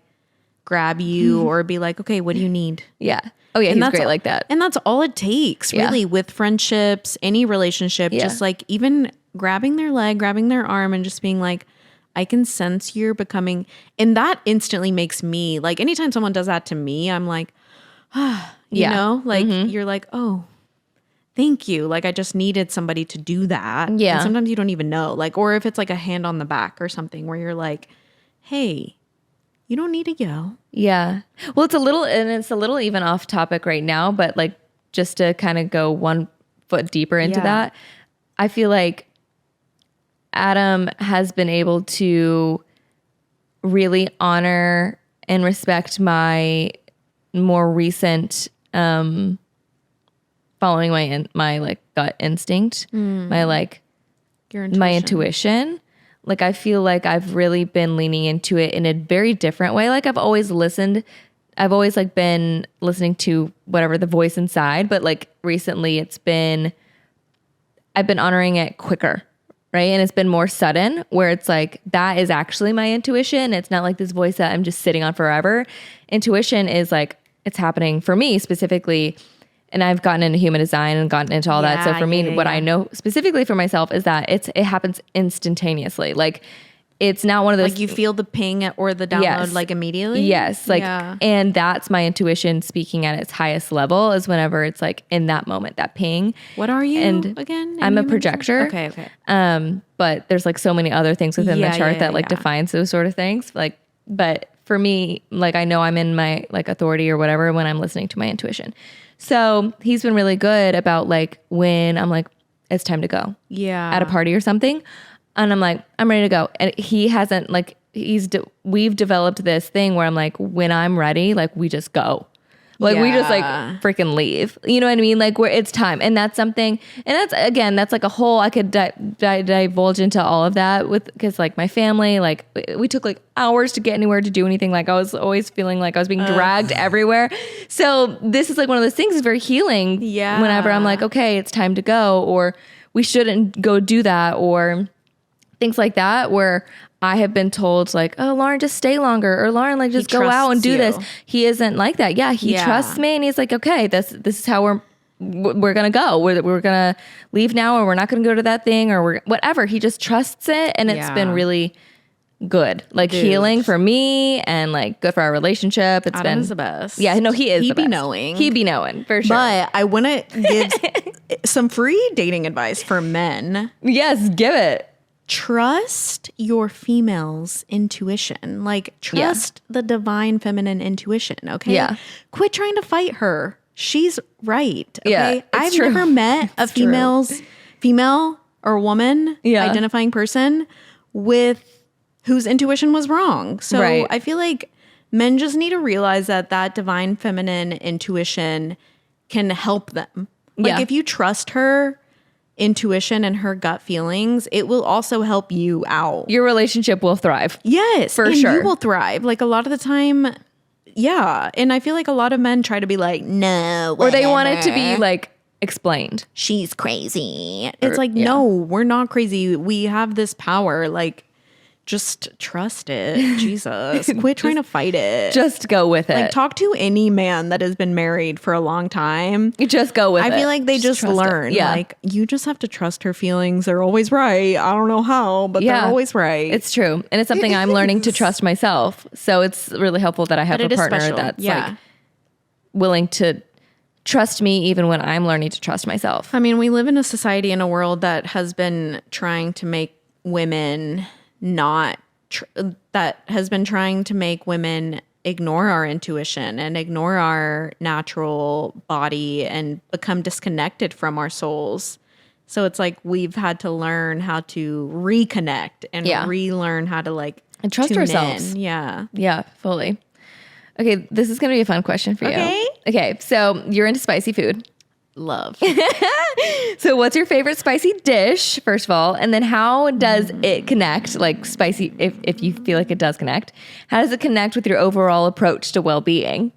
grab you or be like, okay, what do you need? Yeah. Oh yeah, he's great like that. And that's all it takes really with friendships, any relationship, just like even grabbing their leg, grabbing their arm and just being like, I can sense you're becoming, and that instantly makes me like, anytime someone does that to me, I'm like, you know, like you're like, oh, thank you. Like I just needed somebody to do that. Yeah. And sometimes you don't even know. Like, or if it's like a hand on the back or something where you're like, hey, you don't need to yell. Yeah. Well, it's a little even off topic right now, but like just to kind of go one foot deeper into that, I feel like Adam has been able to really honor and respect my more recent following my like gut instinct, my like my intuition. Like I feel like I've really been leaning into it in a very different way. Like I've always listened. I've always like been listening to whatever the voice inside, but like recently I've been honoring it quicker. Right. And it's been more sudden where it's like, that is actually my intuition. It's not like this voice that I'm just sitting on forever. Intuition is like, it's happening for me specifically. And I've gotten into human design and gotten into all that. So for me, what I know specifically for myself is that it happens instantaneously. Like it's not one of those. Like you feel the ping or the download like immediately? Yes. Like, and that's my intuition speaking at its highest level is whenever it's like in that moment, that ping. What are you again? I'm a projector. Okay. But there's like so many other things within the chart that like defines those sort of things. Like, but for me, like I know I'm in my like authority or whatever when I'm listening to my intuition. So he's been really good about like when I'm like, it's time to go. Yeah. At a party or something. And I'm like, I'm ready to go. And he hasn't like, we've developed this thing where I'm like, when I'm ready, like we just go. Like we just like freaking leave. You know what I mean? Like where it's time. And that's something, and that's like a whole, I could divulge into all of that because like my family, like we took like hours to get anywhere to do anything. Like I was always feeling like I was being dragged everywhere. So this is like one of those things is very healing. Yeah. Whenever I'm like, okay, it's time to go, or we shouldn't go do that, or things like that where I have been told like, oh, Lauren, just stay longer, or Lauren, like just go out and do this. He isn't like that. Yeah. He trusts me and he's like, okay, this is how we're going to go. We're going to leave now, or we're not going to go to that thing, or we're whatever. He just trusts it. And it's been really good, like healing for me and like good for our relationship. It's Adam's the best. Yeah, no, he is He the best. He be knowing for sure. But I want to give some free dating advice for men. Yes, give it. Trust your female's intuition. Like trust the divine feminine intuition. Okay. Yeah. Quit trying to fight her. She's right. Okay. Yeah, I've never met a female or woman identifying person with whose intuition was wrong. So I feel like men just need to realize that divine feminine intuition can help them. Like if you trust her intuition and her gut feelings, it will also help you out. Your relationship will thrive. Yes, for sure. You will thrive. Like a lot of the time, and I feel like a lot of men try to be like, no, whatever. Or they want it to be like explained. She's crazy. It's like, no, we're not crazy. We have this power. Like, just trust it. Jesus. Quit trying to fight it. Just go with it. Like, talk to any man that has been married for a long time. You just go with it. I feel like they just learn. Yeah. Like, you just have to trust her feelings. They're always right. I don't know how, but they're always right. It's true. And it's something I'm learning to trust myself. So it's really helpful that I have a partner that's like willing to trust me even when I'm learning to trust myself. I mean, we live in a society and a world that has been trying to make women ignore our intuition and ignore our natural body and become disconnected from our souls. So it's like we've had to learn how to reconnect and relearn how to like and trust ourselves. Yeah, fully. Okay, this is going to be a fun question for you. Okay, so you're into spicy food. Love. So what's your favorite spicy dish, first of all? And then how does it connect, like spicy, if you feel like it does connect, how does it connect with your overall approach to well-being?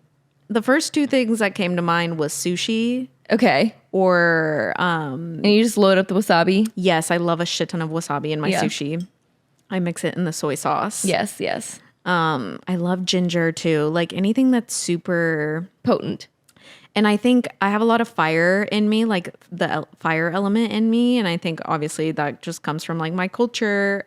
The first two things that came to mind was sushi. Okay. Or... and you just load up the wasabi? Yes, I love a shit ton of wasabi in my sushi. I mix it in the soy sauce. Yes. I love ginger too. Like anything that's super... potent. And I think I have a lot of fire in me, like the fire element in me. And I think obviously that just comes from like my culture.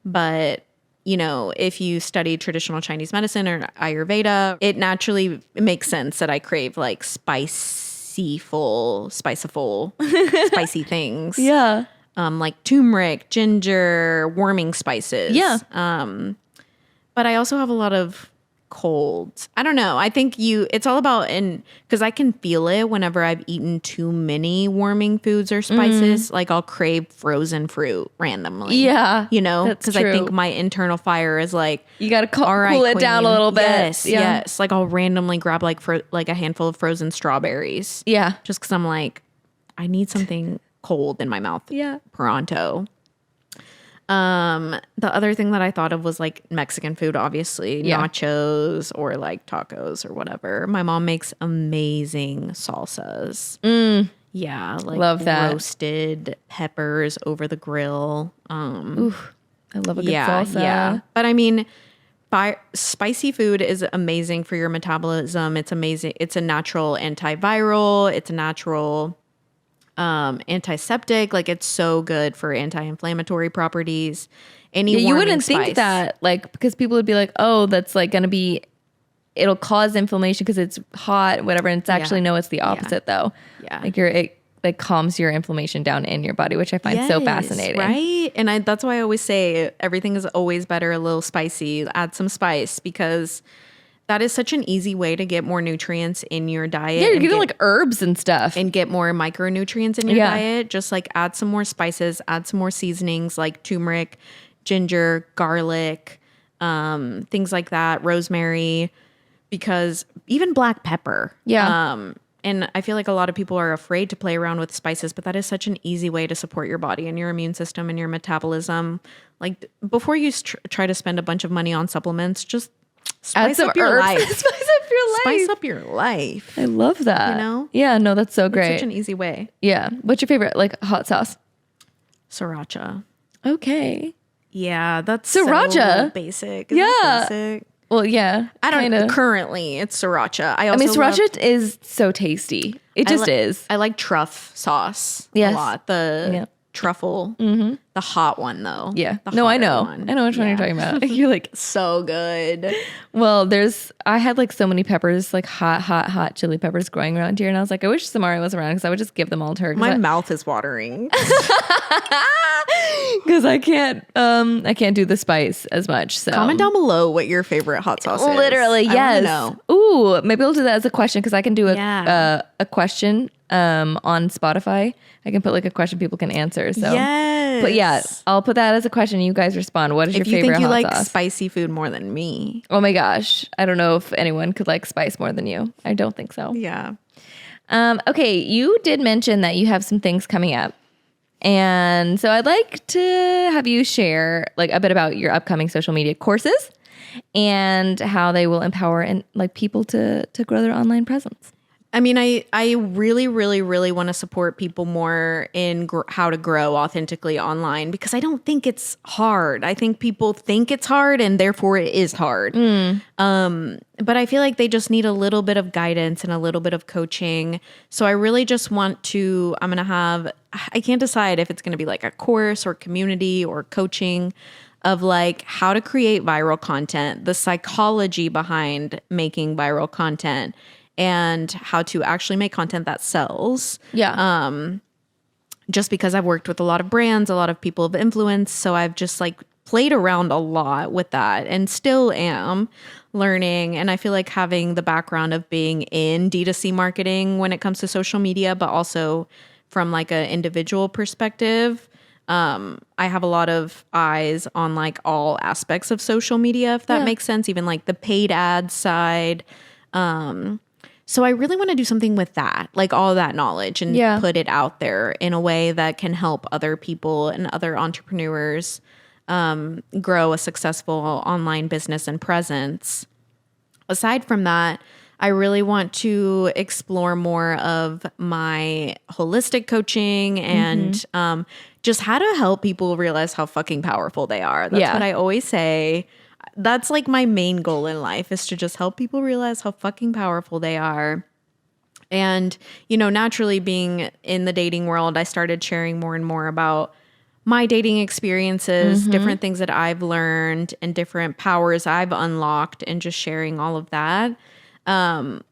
But you know, if you study traditional Chinese medicine or Ayurveda, it naturally makes sense that I crave like spiceful, spicy things. Yeah. Like turmeric, ginger, warming spices. Yeah. But I also have a lot of colds. I don't know. I think it's all about, because I can feel it whenever I've eaten too many warming foods or spices. Like I'll crave frozen fruit randomly. Yeah. You know, because I true. think my internal fire is like, You got to cool right, it down a queen. little bit. Yes, Yeah. yes. Like I'll randomly grab like a handful of frozen strawberries. Yeah. Just because I'm like, I need something cold in my mouth. Yeah. Pronto. The other thing that I thought of was like Mexican food, obviously, nachos or like tacos or whatever. My mom makes amazing salsas. Yeah, like Love that. roasted peppers over the grill. Oof. I love a good salsa. Yeah. But I mean, spicy food is amazing for your metabolism. It's amazing. It's a natural antiviral. It's a natural antiseptic. Like it's so good for anti-inflammatory properties. You wouldn't think that, like, because people would be like, oh, that's like going to be, it'll cause inflammation because it's hot, whatever. And it's actually, no, it's the opposite though. Yeah. Like it like calms your inflammation down in your body, which I find so fascinating. Right. And that's why I always say everything is always better a little spicy. Add some spice, because that is such an easy way to get more nutrients in your diet. Yeah, you're getting like herbs and stuff. And get more micronutrients in your diet. Just like add some more spices, add some more seasonings like turmeric, ginger, garlic, things like that, rosemary, because even black pepper. Yeah. And I feel like a lot of people are afraid to play around with spices, but that is such an easy way to support your body and your immune system and your metabolism. Like before you try to spend a bunch of money on supplements, just spice up your life. Spice up your life. Spice up your life. I love that. You know? Yeah, no, that's so great. It's such an easy way. Yeah. What's your favorite, like, hot sauce? Sriracha. Okay. Yeah, that's Sriracha. so basic. Isn't that basic? Well, yeah. I don't kinda. Currently, it's sriracha. I mean, sriracha is so tasty. It just is. I like truff sauce Yes. a lot. The truffle. The hot one, though. Yeah. The No, I hotter know. one. I know which one you're talking about. You're like, So good. well, I had like so many peppers, like hot chili peppers growing around here. And I was like, I wish Zamaria was around because I would just give them all to her. My mouth is watering. Because I can't do the spice as much. So Comment down below what your favorite hot sauce is. Literally, yes. Know. Ooh, maybe we'll do that as a question because I can do Yeah. a question on Spotify. I can put like a question people can answer. So Yes. But yeah, I'll put that as a question. You guys respond. What is your If you favorite think you hot like sauce? spicy food more than me. Oh my gosh, I don't know if anyone could like spice more than you. I don't think so. Yeah. Okay, you did mention that you have some things coming up. And so I'd like to have you share like a bit about your upcoming social media courses and how they will empower and like people to grow their online presence. I mean, I really, really, really want to support people more in how to grow authentically online, because I don't think it's hard. I think people think it's hard and therefore it is hard. But I feel like they just need a little bit of guidance and a little bit of coaching. So I really just want to, I can't decide if it's going to be like a course or community or coaching of like how to create viral content, the psychology behind making viral content, and how to actually make content that sells. Yeah. Just because I've worked with a lot of brands, a lot of people of influence. So I've just like played around a lot with that and still am learning. And I feel like having the background of being in D2C marketing when it comes to social media, but also from like an individual perspective, I have a lot of eyes on like all aspects of social media, if that makes sense, even like the paid ad side. So I really want to do something with that, like all that knowledge, and put it out there in a way that can help other people and other entrepreneurs grow a successful online business and presence. Aside from that, I really want to explore more of my holistic coaching and just how to help people realize how fucking powerful they are. That's what I always say. That's like my main goal in life, is to just help people realize how fucking powerful they are. And, you know, naturally being in the dating world, I started sharing more and more about my dating experiences, different things that I've learned and different powers I've unlocked, and just sharing all of that,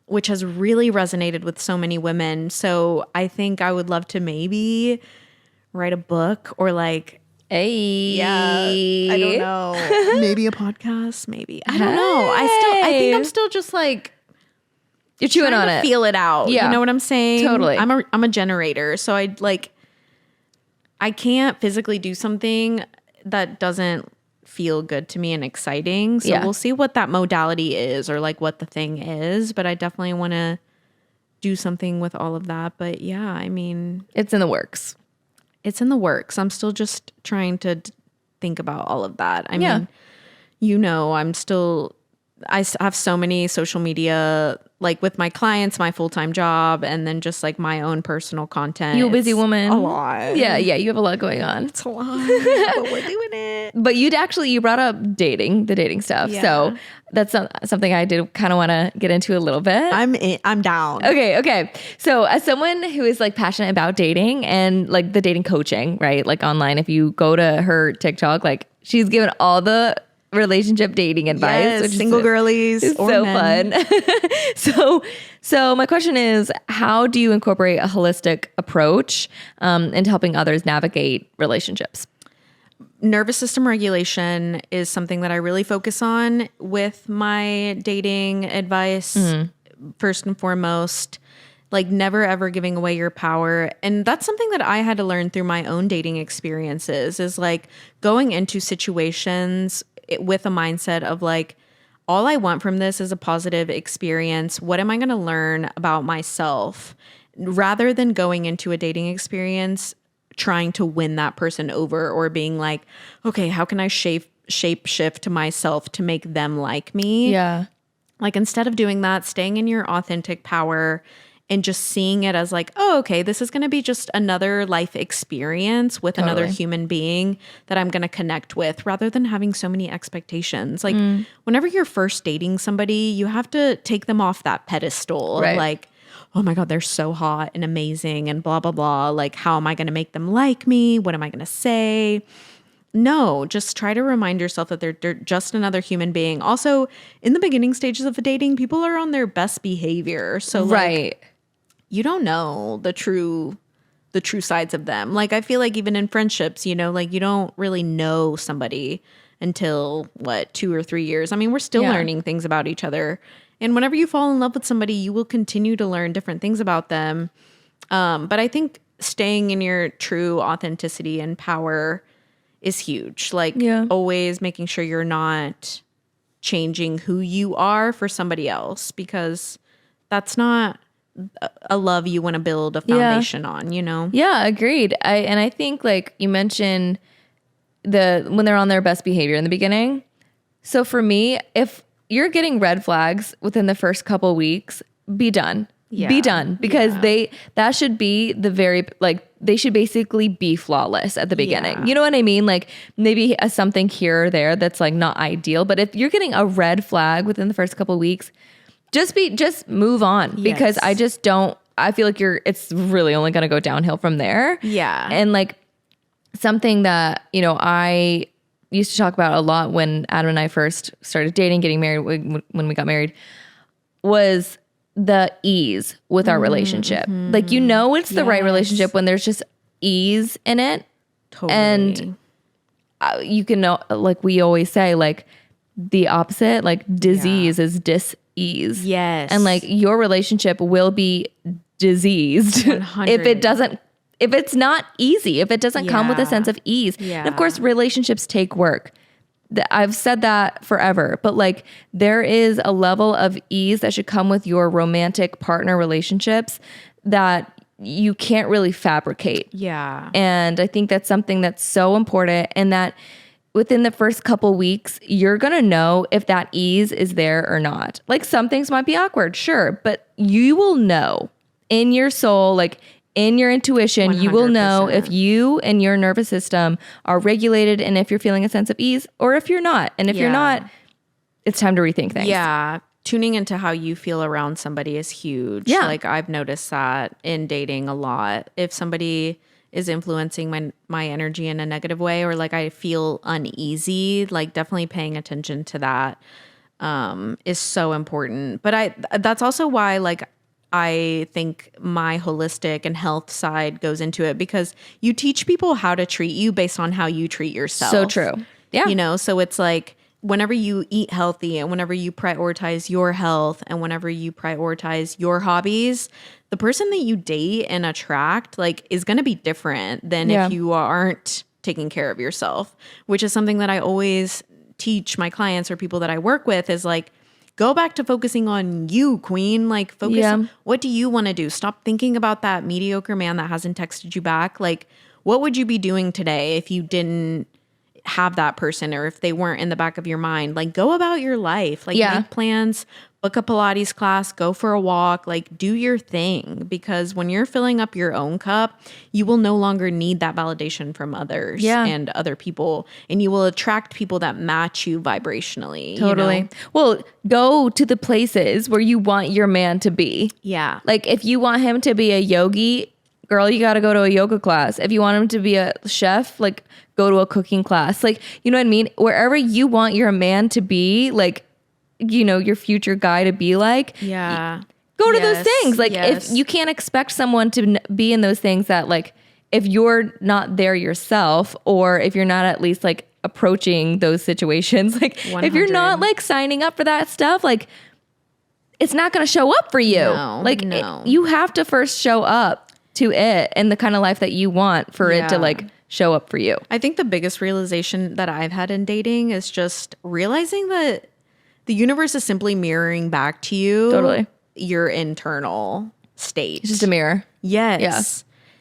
which has really resonated with so many women. So I think I would love to maybe write a book or like, Hey. yeah, I don't know. Maybe a podcast, maybe. I don't know. I think I'm still just like, you're chewing trying on to it. feel it out. Yeah. You know what I'm saying? Totally. I'm a generator. So I can't physically do something that doesn't feel good to me and exciting. So we'll see what that modality is or like what the thing is. But I definitely want to do something with all of that. But yeah, I mean, It's in the works. it's in the works. I'm still just trying to think about all of that. I mean, you know, I have so many social media, like with my clients, my full-time job, and then just like my own personal content. You a busy woman. A lot. Yeah, you have a lot going on. It's a lot, but we're doing it. But you brought up the dating stuff. Yeah. So that's something I did kind of want to get into a little bit. I'm down. Okay. So as someone who is like passionate about dating and like the dating coaching, right? Like online, if you go to her TikTok, like she's given all the relationship dating advice. Yes, which single girlies. is or so men. fun. So my question is, how do you incorporate a holistic approach into helping others navigate relationships? Nervous system regulation is something that I really focus on with my dating advice. First and foremost, like never ever giving away your power. And that's something that I had to learn through my own dating experiences, is like going into situations with a mindset of like, all I want from this is a positive experience. What am I going to learn about myself? Rather than going into a dating experience trying to win that person over or being like, okay, how can I shape shift myself to make them like me? Yeah. Like instead of doing that, staying in your authentic power and just seeing it as like, oh, okay, this is going to be just another life experience with another human being that I'm going to connect with, rather than having so many expectations. Like whenever you're first dating somebody, you have to take them off that pedestal of like, oh my God, they're so hot and amazing and blah, blah, blah. Like, how am I going to make them like me? What am I going to say? No, just try to remind yourself that they're just another human being. Also, in the beginning stages of dating, people are on their best behavior. So like, you don't know the true sides of them. Like, I feel like even in friendships, you know, like you don't really know somebody until 2 or 3 years. I mean, we're still learning things about each other. And whenever you fall in love with somebody, you will continue to learn different things about them. But I think staying in your true authenticity and power is huge. Like always making sure you're not changing who you are for somebody else, because that's not a love you want to build a foundation on, you know? Yeah, agreed. I think like you mentioned when they're on their best behavior in the beginning. So for me, if you're getting red flags within the first couple weeks, be done. Yeah. Be done, because that should be the very, like, they should basically be flawless at the beginning. Yeah. You know what I mean? Like maybe something here or there that's like not ideal, but if you're getting a red flag within the first couple weeks, just move on, because I feel like it's really only going to go downhill from there. Yeah. And like something that, you know, I used to talk about a lot when Adam and I first started dating, getting married, when we got married, was the ease with our relationship. Like, you know, it's the right relationship when there's just ease in it. Totally. And you can know, like we always say, like the opposite, like disease is dis-ease. Yes. And like your relationship will be diseased 100. if it's not easy, if it doesn't come with a sense of ease. Yeah. And of course, relationships take work. I've said that forever, but like there is a level of ease that should come with your romantic partner relationships that you can't really fabricate. Yeah. And I think that's something that's so important, and that within the first couple weeks, you're going to know if that ease is there or not. Like some things might be awkward, sure, but you will know in your soul, like in your intuition, 100%. You will know if you and your nervous system are regulated, and if you're feeling a sense of ease, or if you're not. And if you're not, it's time to rethink things. Yeah. Tuning into how you feel around somebody is huge. Yeah. Like I've noticed that in dating a lot. If somebody is influencing my energy in a negative way, or like I feel uneasy, like definitely paying attention to that is so important. But that's also why like I think my holistic and health side goes into it, because you teach people how to treat you based on how you treat yourself. So true. Yeah. You know, so it's like whenever you eat healthy and whenever you prioritize your health and whenever you prioritize your hobbies, the person that you date and attract like is going to be different than if you aren't taking care of yourself, which is something that I always teach my clients or people that I work with is like, go back to focusing on you, queen. Like focus on what do you want to do? Stop thinking about that mediocre man that hasn't texted you back. Like what would you be doing today if you didn't have that person or if they weren't in the back of your mind? Like go about your life, like make plans, book a Pilates class, go for a walk, like do your thing, because when you're filling up your own cup, you will no longer need that validation from others and other people, and you will attract people that match you vibrationally. Totally. You know? Well, go to the places where you want your man to be. Yeah. Like if you want him to be a yogi, girl, you got to go to a yoga class. If you want him to be a chef, like go to a cooking class. Like, you know what I mean? Wherever you want your man to be, like, you know, your future guy to be like, go to those things. Like if you can't expect someone to be in those things that like, if you're not there yourself, or if you're not at least like approaching those situations, like 100. If you're not like signing up for that stuff, like it's not going to show up for you. You have to first show up to it and the kind of life that you want for it to like show up for you. I think the biggest realization that I've had in dating is just realizing that the universe is simply mirroring back to you your internal state. It's just a mirror. Yes. Yeah.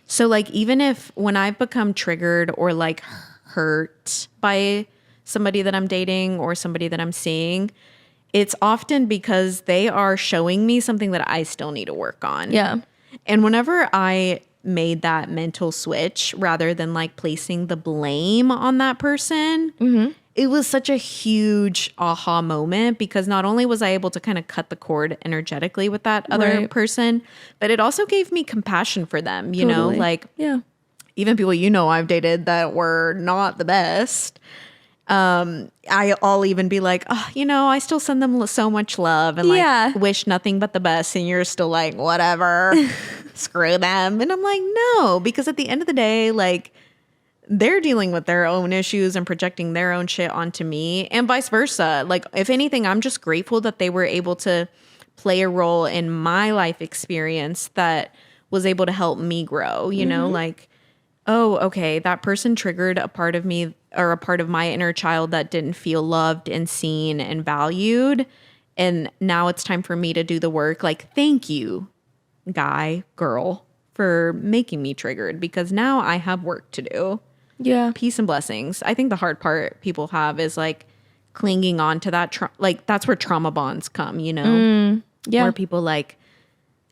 So like even if when I've become triggered or like hurt by somebody that I'm dating or somebody that I'm seeing, it's often because they are showing me something that I still need to work on. Yeah. And whenever I made that mental switch, rather than like placing the blame on that person, it was such a huge aha moment, because not only was I able to kind of cut the cord energetically with that other person, but it also gave me compassion for them, you know, like even people, you know, I've dated that were not the best. I'll even be like, oh, you know, I still send them so much love and like wish nothing but the best. And you're still like, whatever, screw them. And I'm like, no, because at the end of the day, like they're dealing with their own issues and projecting their own shit onto me, and vice versa. Like if anything, I'm just grateful that they were able to play a role in my life experience that was able to help me grow, you know, like, oh, okay, that person triggered a part of me or a part of my inner child that didn't feel loved and seen and valued. And now it's time for me to do the work. Like, thank you, guy, girl, for making me triggered, because now I have work to do. Yeah. Peace and blessings. I think the hard part people have is like clinging on to that. Like that's where trauma bonds come, you know? Where people like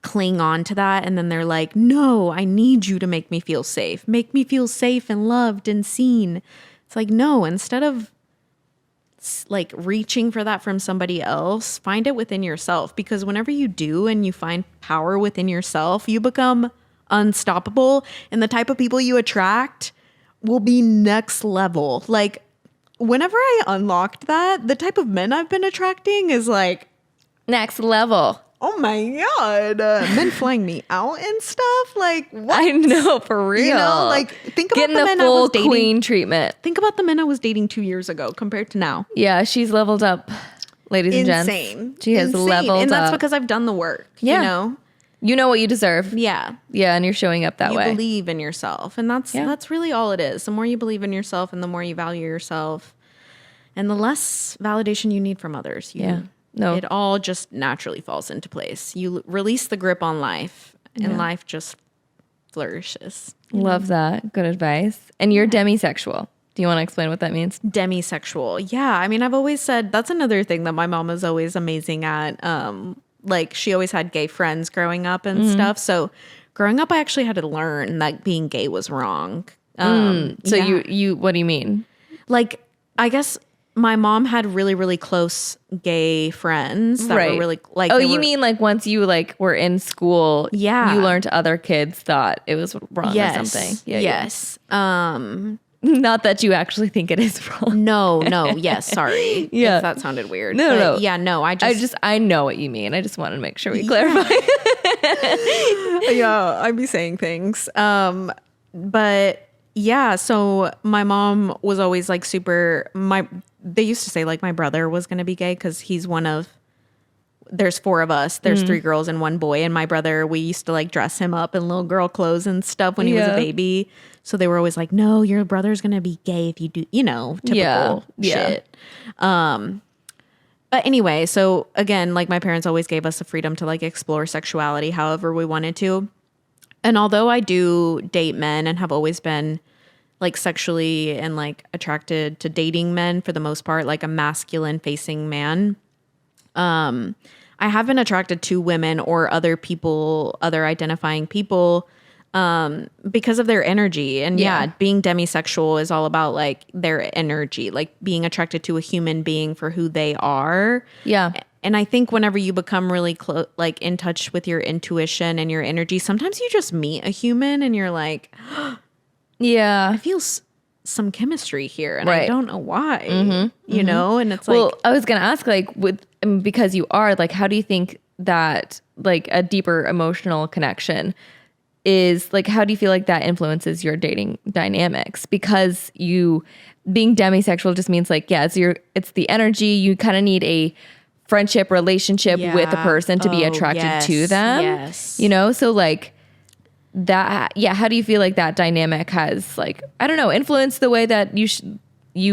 cling on to that. And then they're like, no, I need you to make me feel safe. Make me feel safe and loved and seen. It's like, no, instead of like reaching for that from somebody else, find it within yourself. Because whenever you do and you find power within yourself, you become unstoppable. And the type of people you attract will be next level. Like whenever I unlocked that, the type of men I've been attracting is like next level. Oh my God. Men flying me out and stuff. Like what? I know, for real. You know, like think about getting the men I was dating. Queen treatment. Think about the men I was dating 2 years ago compared to now. Yeah, she's leveled up, ladies and gents. Insane. She has leveled up. And that's because I've done the work. Yeah. You know? You know what you deserve. Yeah. Yeah, and you're showing up that way. You believe in yourself. And that's really all it is. The more you believe in yourself and the more you value yourself and the less validation you need from others. It all just naturally falls into place. You release the grip on life and life just flourishes. Love that. Good advice. And you're demisexual. Do you want to explain what that means? Demisexual. Yeah. I mean, I've always said that's another thing that my mom was always amazing at. Like she always had gay friends growing up and stuff. So growing up, I actually had to learn that being gay was wrong. So you what do you mean? Like, I guess my mom had really, really close gay friends that were really like. Oh, you mean like once you like were in school, you learned other kids thought it was wrong or something. Yes. Not that you actually think it is wrong. No. Yes. Sorry. If that sounded weird. No. Yeah. No. I know what you mean. I just wanted to make sure we clarify. Yeah. I'd be saying things. But yeah. So my mom was always like they used to say like my brother was going to be gay because he's there's 4 of us. There's 3 girls and 1 boy. And my brother, we used to like dress him up in little girl clothes and stuff when he was a baby. So they were always like, no, your brother's going to be gay if you do, typical shit. But anyway, so again, like my parents always gave us the freedom to like explore sexuality however we wanted to. And although I do date men and have always been like sexually and like attracted to dating men for the most part, like a masculine facing man, I have been attracted to women or other people, other identifying people, because of their energy. And being demisexual is all about like their energy, like being attracted to a human being for who they are. Yeah. And I think whenever you become really like in touch with your intuition and your energy, sometimes you just meet a human and you're like, I feel some chemistry here and I don't know why, you know? And it's well, I was going to ask like because you are like, how do you think that like a deeper emotional connection is like, how do you feel like that influences your dating dynamics? Because being demisexual just means like, it's the energy. You kind of need a friendship relationship with a person to be attracted to them, so like that, how do you feel like that dynamic has like, I don't know, influenced the way that you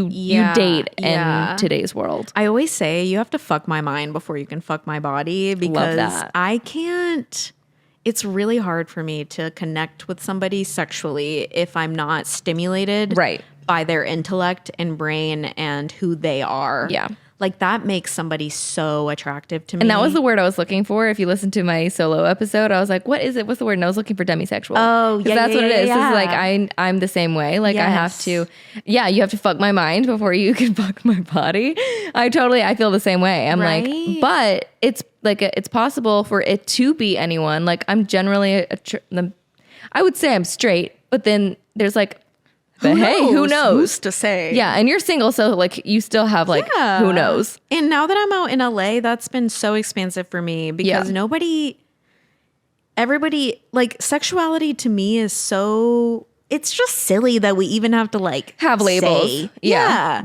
date in today's world? I always say you have to fuck my mind before you can fuck my body, because I can't. It's really hard for me to connect with somebody sexually if I'm not stimulated by their intellect and brain and who they are. Yeah. Like that makes somebody so attractive to me. And that was the word I was looking for. If you listen to my solo episode, I was like, what is it? What's the word? And I was looking for demisexual. Oh, yeah. That's what it is. Yeah. It's like I'm the same way. Like I have to, you have to fuck my mind before you can fuck my body. I feel the same way. I'm like, but it's like, it's possible for it to be anyone. Like I'm generally, I would say I'm straight, but then there's like, but who knows? Who's to say? Yeah, and you're single, so like you still have like who knows? And now that I'm out in LA, that's been so expansive for me because everybody like sexuality to me is so. It's just silly that we even have to like have labels. Say, yeah.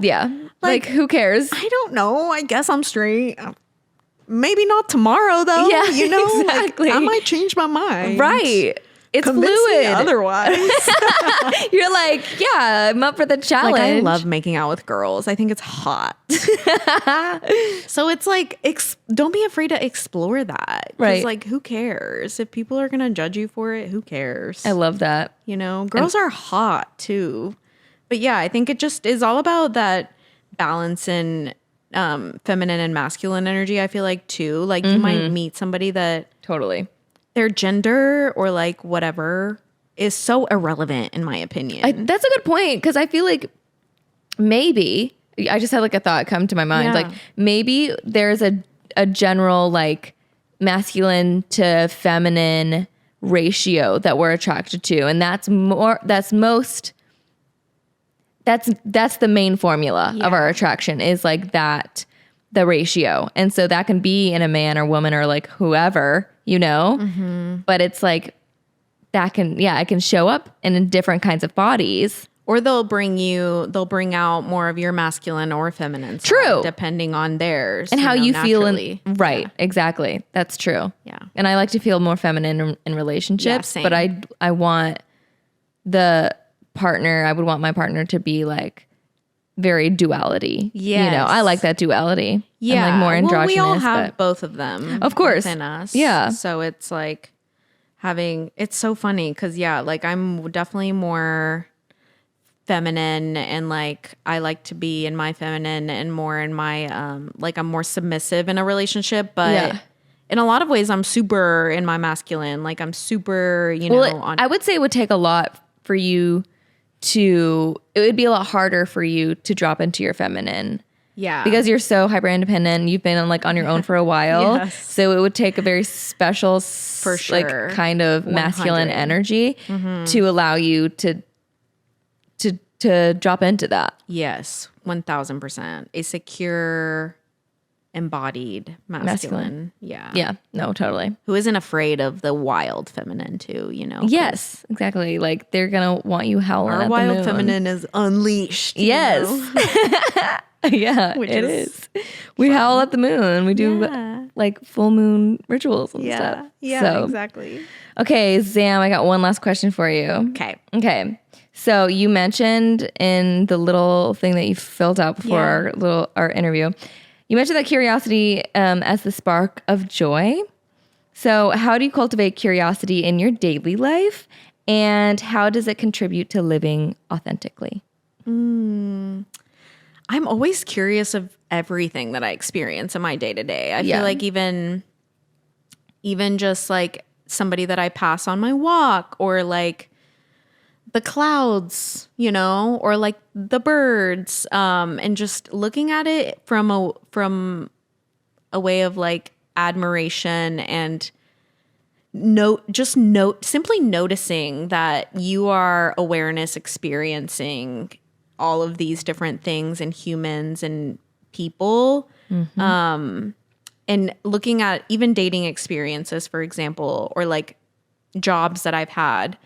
Like who cares? I don't know. I guess I'm straight. Maybe not tomorrow though. Yeah, exactly. Like, I might change my mind. Right. It's Convince fluid. Me otherwise. You're like, I'm up for the challenge. Like I love making out with girls. I think it's hot. So it's like, don't be afraid to explore that. Right. Like, who cares? If people are going to judge you for it, who cares? I love that. Girls are hot too. But yeah, I think it just is all about that balance in feminine and masculine energy, I feel like too. Like you might meet somebody that totally their gender or like whatever is so irrelevant in my opinion. That's a good point, because I feel like maybe I just had like a thought come to my mind. Like maybe there's a general like masculine to feminine ratio that we're attracted to, and that's the main formula of our attraction is like that, the ratio. And so that can be in a man or woman or like whoever, but it's like that it can show up in different kinds of bodies. Or they'll bring out more of your masculine or feminine side, depending on theirs. And how you feel exactly. That's true. Yeah. And I like to feel more feminine in relationships, but I want I would want my partner to be like very duality. Yeah. I like that duality. Yeah. I'm like more androgynous. We all have both of them. Of course. Within us. Yeah. So it's like it's so funny because like I'm definitely more feminine and like I like to be in my feminine and more in my like I'm more submissive in a relationship, but in a lot of ways I'm super in my masculine. Like I'm super, I would say it would take a lot for you it would be a lot harder for you to drop into your feminine Yeah. Because you're so hyper independent, you've been on your own for a while. Yes. So it would take a very special, For sure. kind of masculine 100. energy to allow you to drop into that. Yes, 1000%. A secure, embodied masculine. Yeah. Yeah, no, totally. Who isn't afraid of the wild feminine too, you know? Yes, exactly. Like they're going to want you howling Our at wild the moon. feminine is unleashed. Yes. Yeah, Which it is is. We howl at the moon. We do Yeah. full moon rituals and stuff. Yeah, So, exactly. okay, Zam, I got one last question for you. Okay. So you mentioned in the little thing that you filled out before our interview, you mentioned that curiosity as the spark of joy. So how do you cultivate curiosity in your daily life, and how does it contribute to living authentically? I'm always curious of everything that I experience in my day to day. I feel like even just like somebody that I pass on my walk, or like the clouds, you know, or like the birds, and just looking at it from a way of like admiration and simply noticing that you are awareness experiencing all of these different things in humans and people. And looking at even dating experiences, for example, or like jobs that I've had.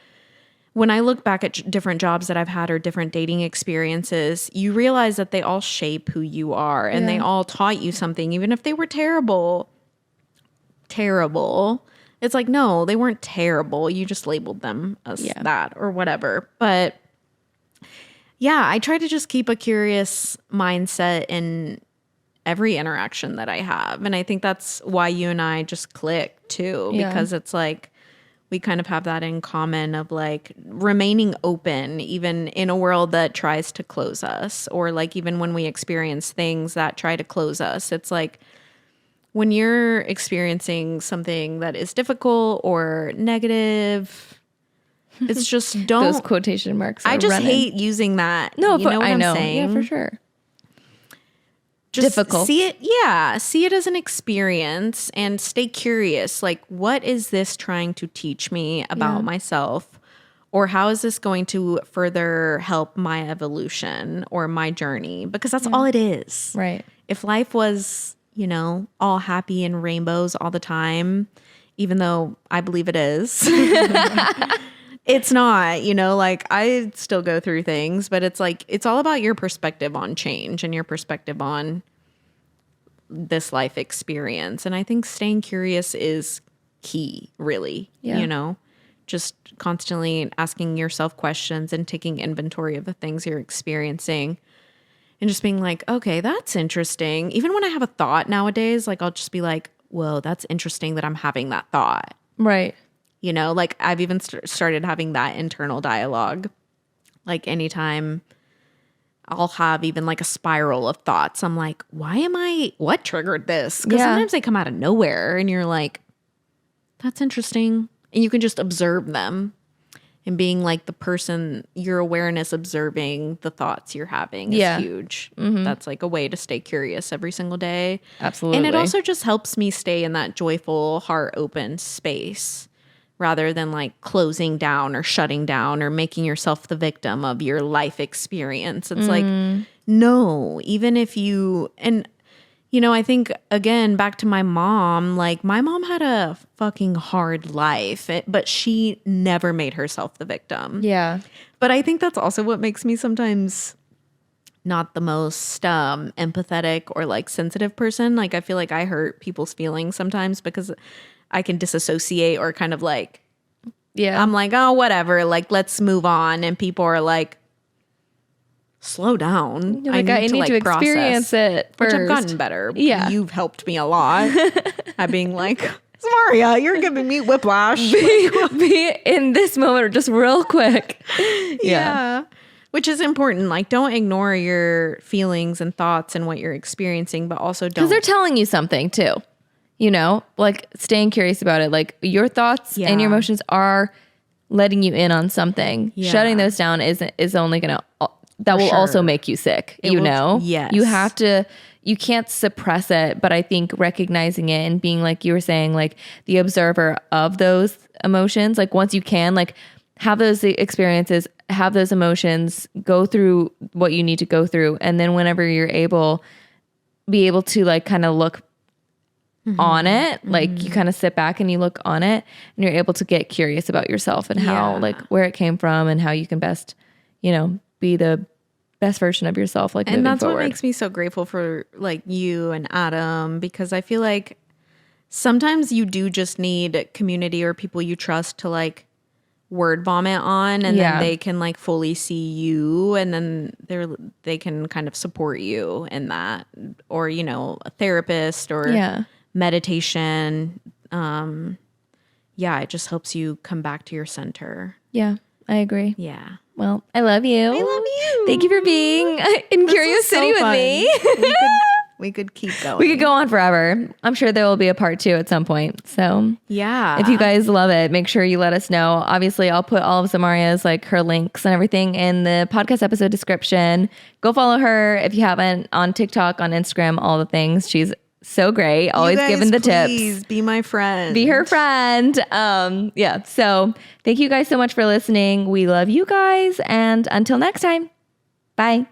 When I look back at different jobs that I've had or different dating experiences, you realize that they all shape who you are, and they all taught you something, even if they were terrible. It's like, no, they weren't terrible. You just labeled them as that or whatever. But yeah, I try to just keep a curious mindset in every interaction that I have. And I think that's why you and I just click too, because it's like, we kind of have that in common of like remaining open, even in a world that tries to close us, or like even when we experience things that try to close us. It's like when you're experiencing something that is difficult or negative, it's just don't. Those quotation marks are I just running. hate using that. No, you know what I know. I'm saying? Yeah, for sure. Just difficult. see it as an experience and stay curious. Like, what is this trying to teach me about myself? Or how is this going to further help my evolution or my journey? Because that's all it is. Right. If life was, you know, all happy and rainbows all the time, even though I believe it is, it's not, you know, like I still go through things, but it's like, it's all about your perspective on change and your perspective on this life experience. And I think staying curious is key, really, you know, just constantly asking yourself questions and taking inventory of the things you're experiencing and just being like, okay, that's interesting. Even when I have a thought nowadays, like I'll just be like, whoa, that's interesting that I'm having that thought. Right. You know, like I've even started having that internal dialogue. Like anytime I'll have even like a spiral of thoughts, I'm like, what triggered this? Because sometimes they come out of nowhere and you're like, that's interesting. And you can just observe them, and being like the person, your awareness observing the thoughts you're having is huge. That's like a way to stay curious every single day. Absolutely. And it also just helps me stay in that joyful, heart open space, rather than like closing down or shutting down or making yourself the victim of your life experience. It's like, no, even if you, and you know, I think again, back to my mom, like my mom had a fucking hard life, but she never made herself the victim. Yeah. But I think that's also what makes me sometimes not the most empathetic or like sensitive person. Like I feel like I hurt people's feelings sometimes because I can disassociate or kind of like, I'm like, oh, whatever, like, let's move on. And people are like, slow down. You're like, I need to experience it first. Which I've gotten better. Yeah. You've helped me a lot at being like, Zamaria, you're giving me whiplash. Be in this moment just real quick. Yeah. Which is important. Like, don't ignore your feelings and thoughts and what you're experiencing, but also don't. Because they're telling you something too. You know, like staying curious about it. Like your thoughts and your emotions are letting you in on something. Shutting those down is only going to that will also make you sick, Yes. You can't suppress it, but I think recognizing it and being, like you were saying, like the observer of those emotions, like once you can, like have those experiences, have those emotions, go through what you need to go through. And then whenever you're be able to like kind of look on it, like you kind of sit back and you look on it and you're able to get curious about yourself and how, like where it came from and how you can best, be the best version of yourself, like moving that's forward. What makes me so grateful for like you and Adam, because I feel like sometimes you do just need community or people you trust to like word vomit on, and then they can like fully see you, and then they can kind of support you in that, or a therapist or meditation. It just helps you come back to your center. Yeah, I agree. Yeah. Well, I love you. I love you. Thank you for being in Curious City with me. We could keep going. We could go on forever. I'm sure there will be a part 2 at some point. So yeah, if you guys love it, make sure you let us know. Obviously, I'll put all of Zamaria's, like her links and everything in the podcast episode description. Go follow her if you haven't, on TikTok, on Instagram, all the things. She's so great. Always giving the tips. Please be my friend. Be her friend. So thank you guys so much for listening. We love you guys. And until next time, bye.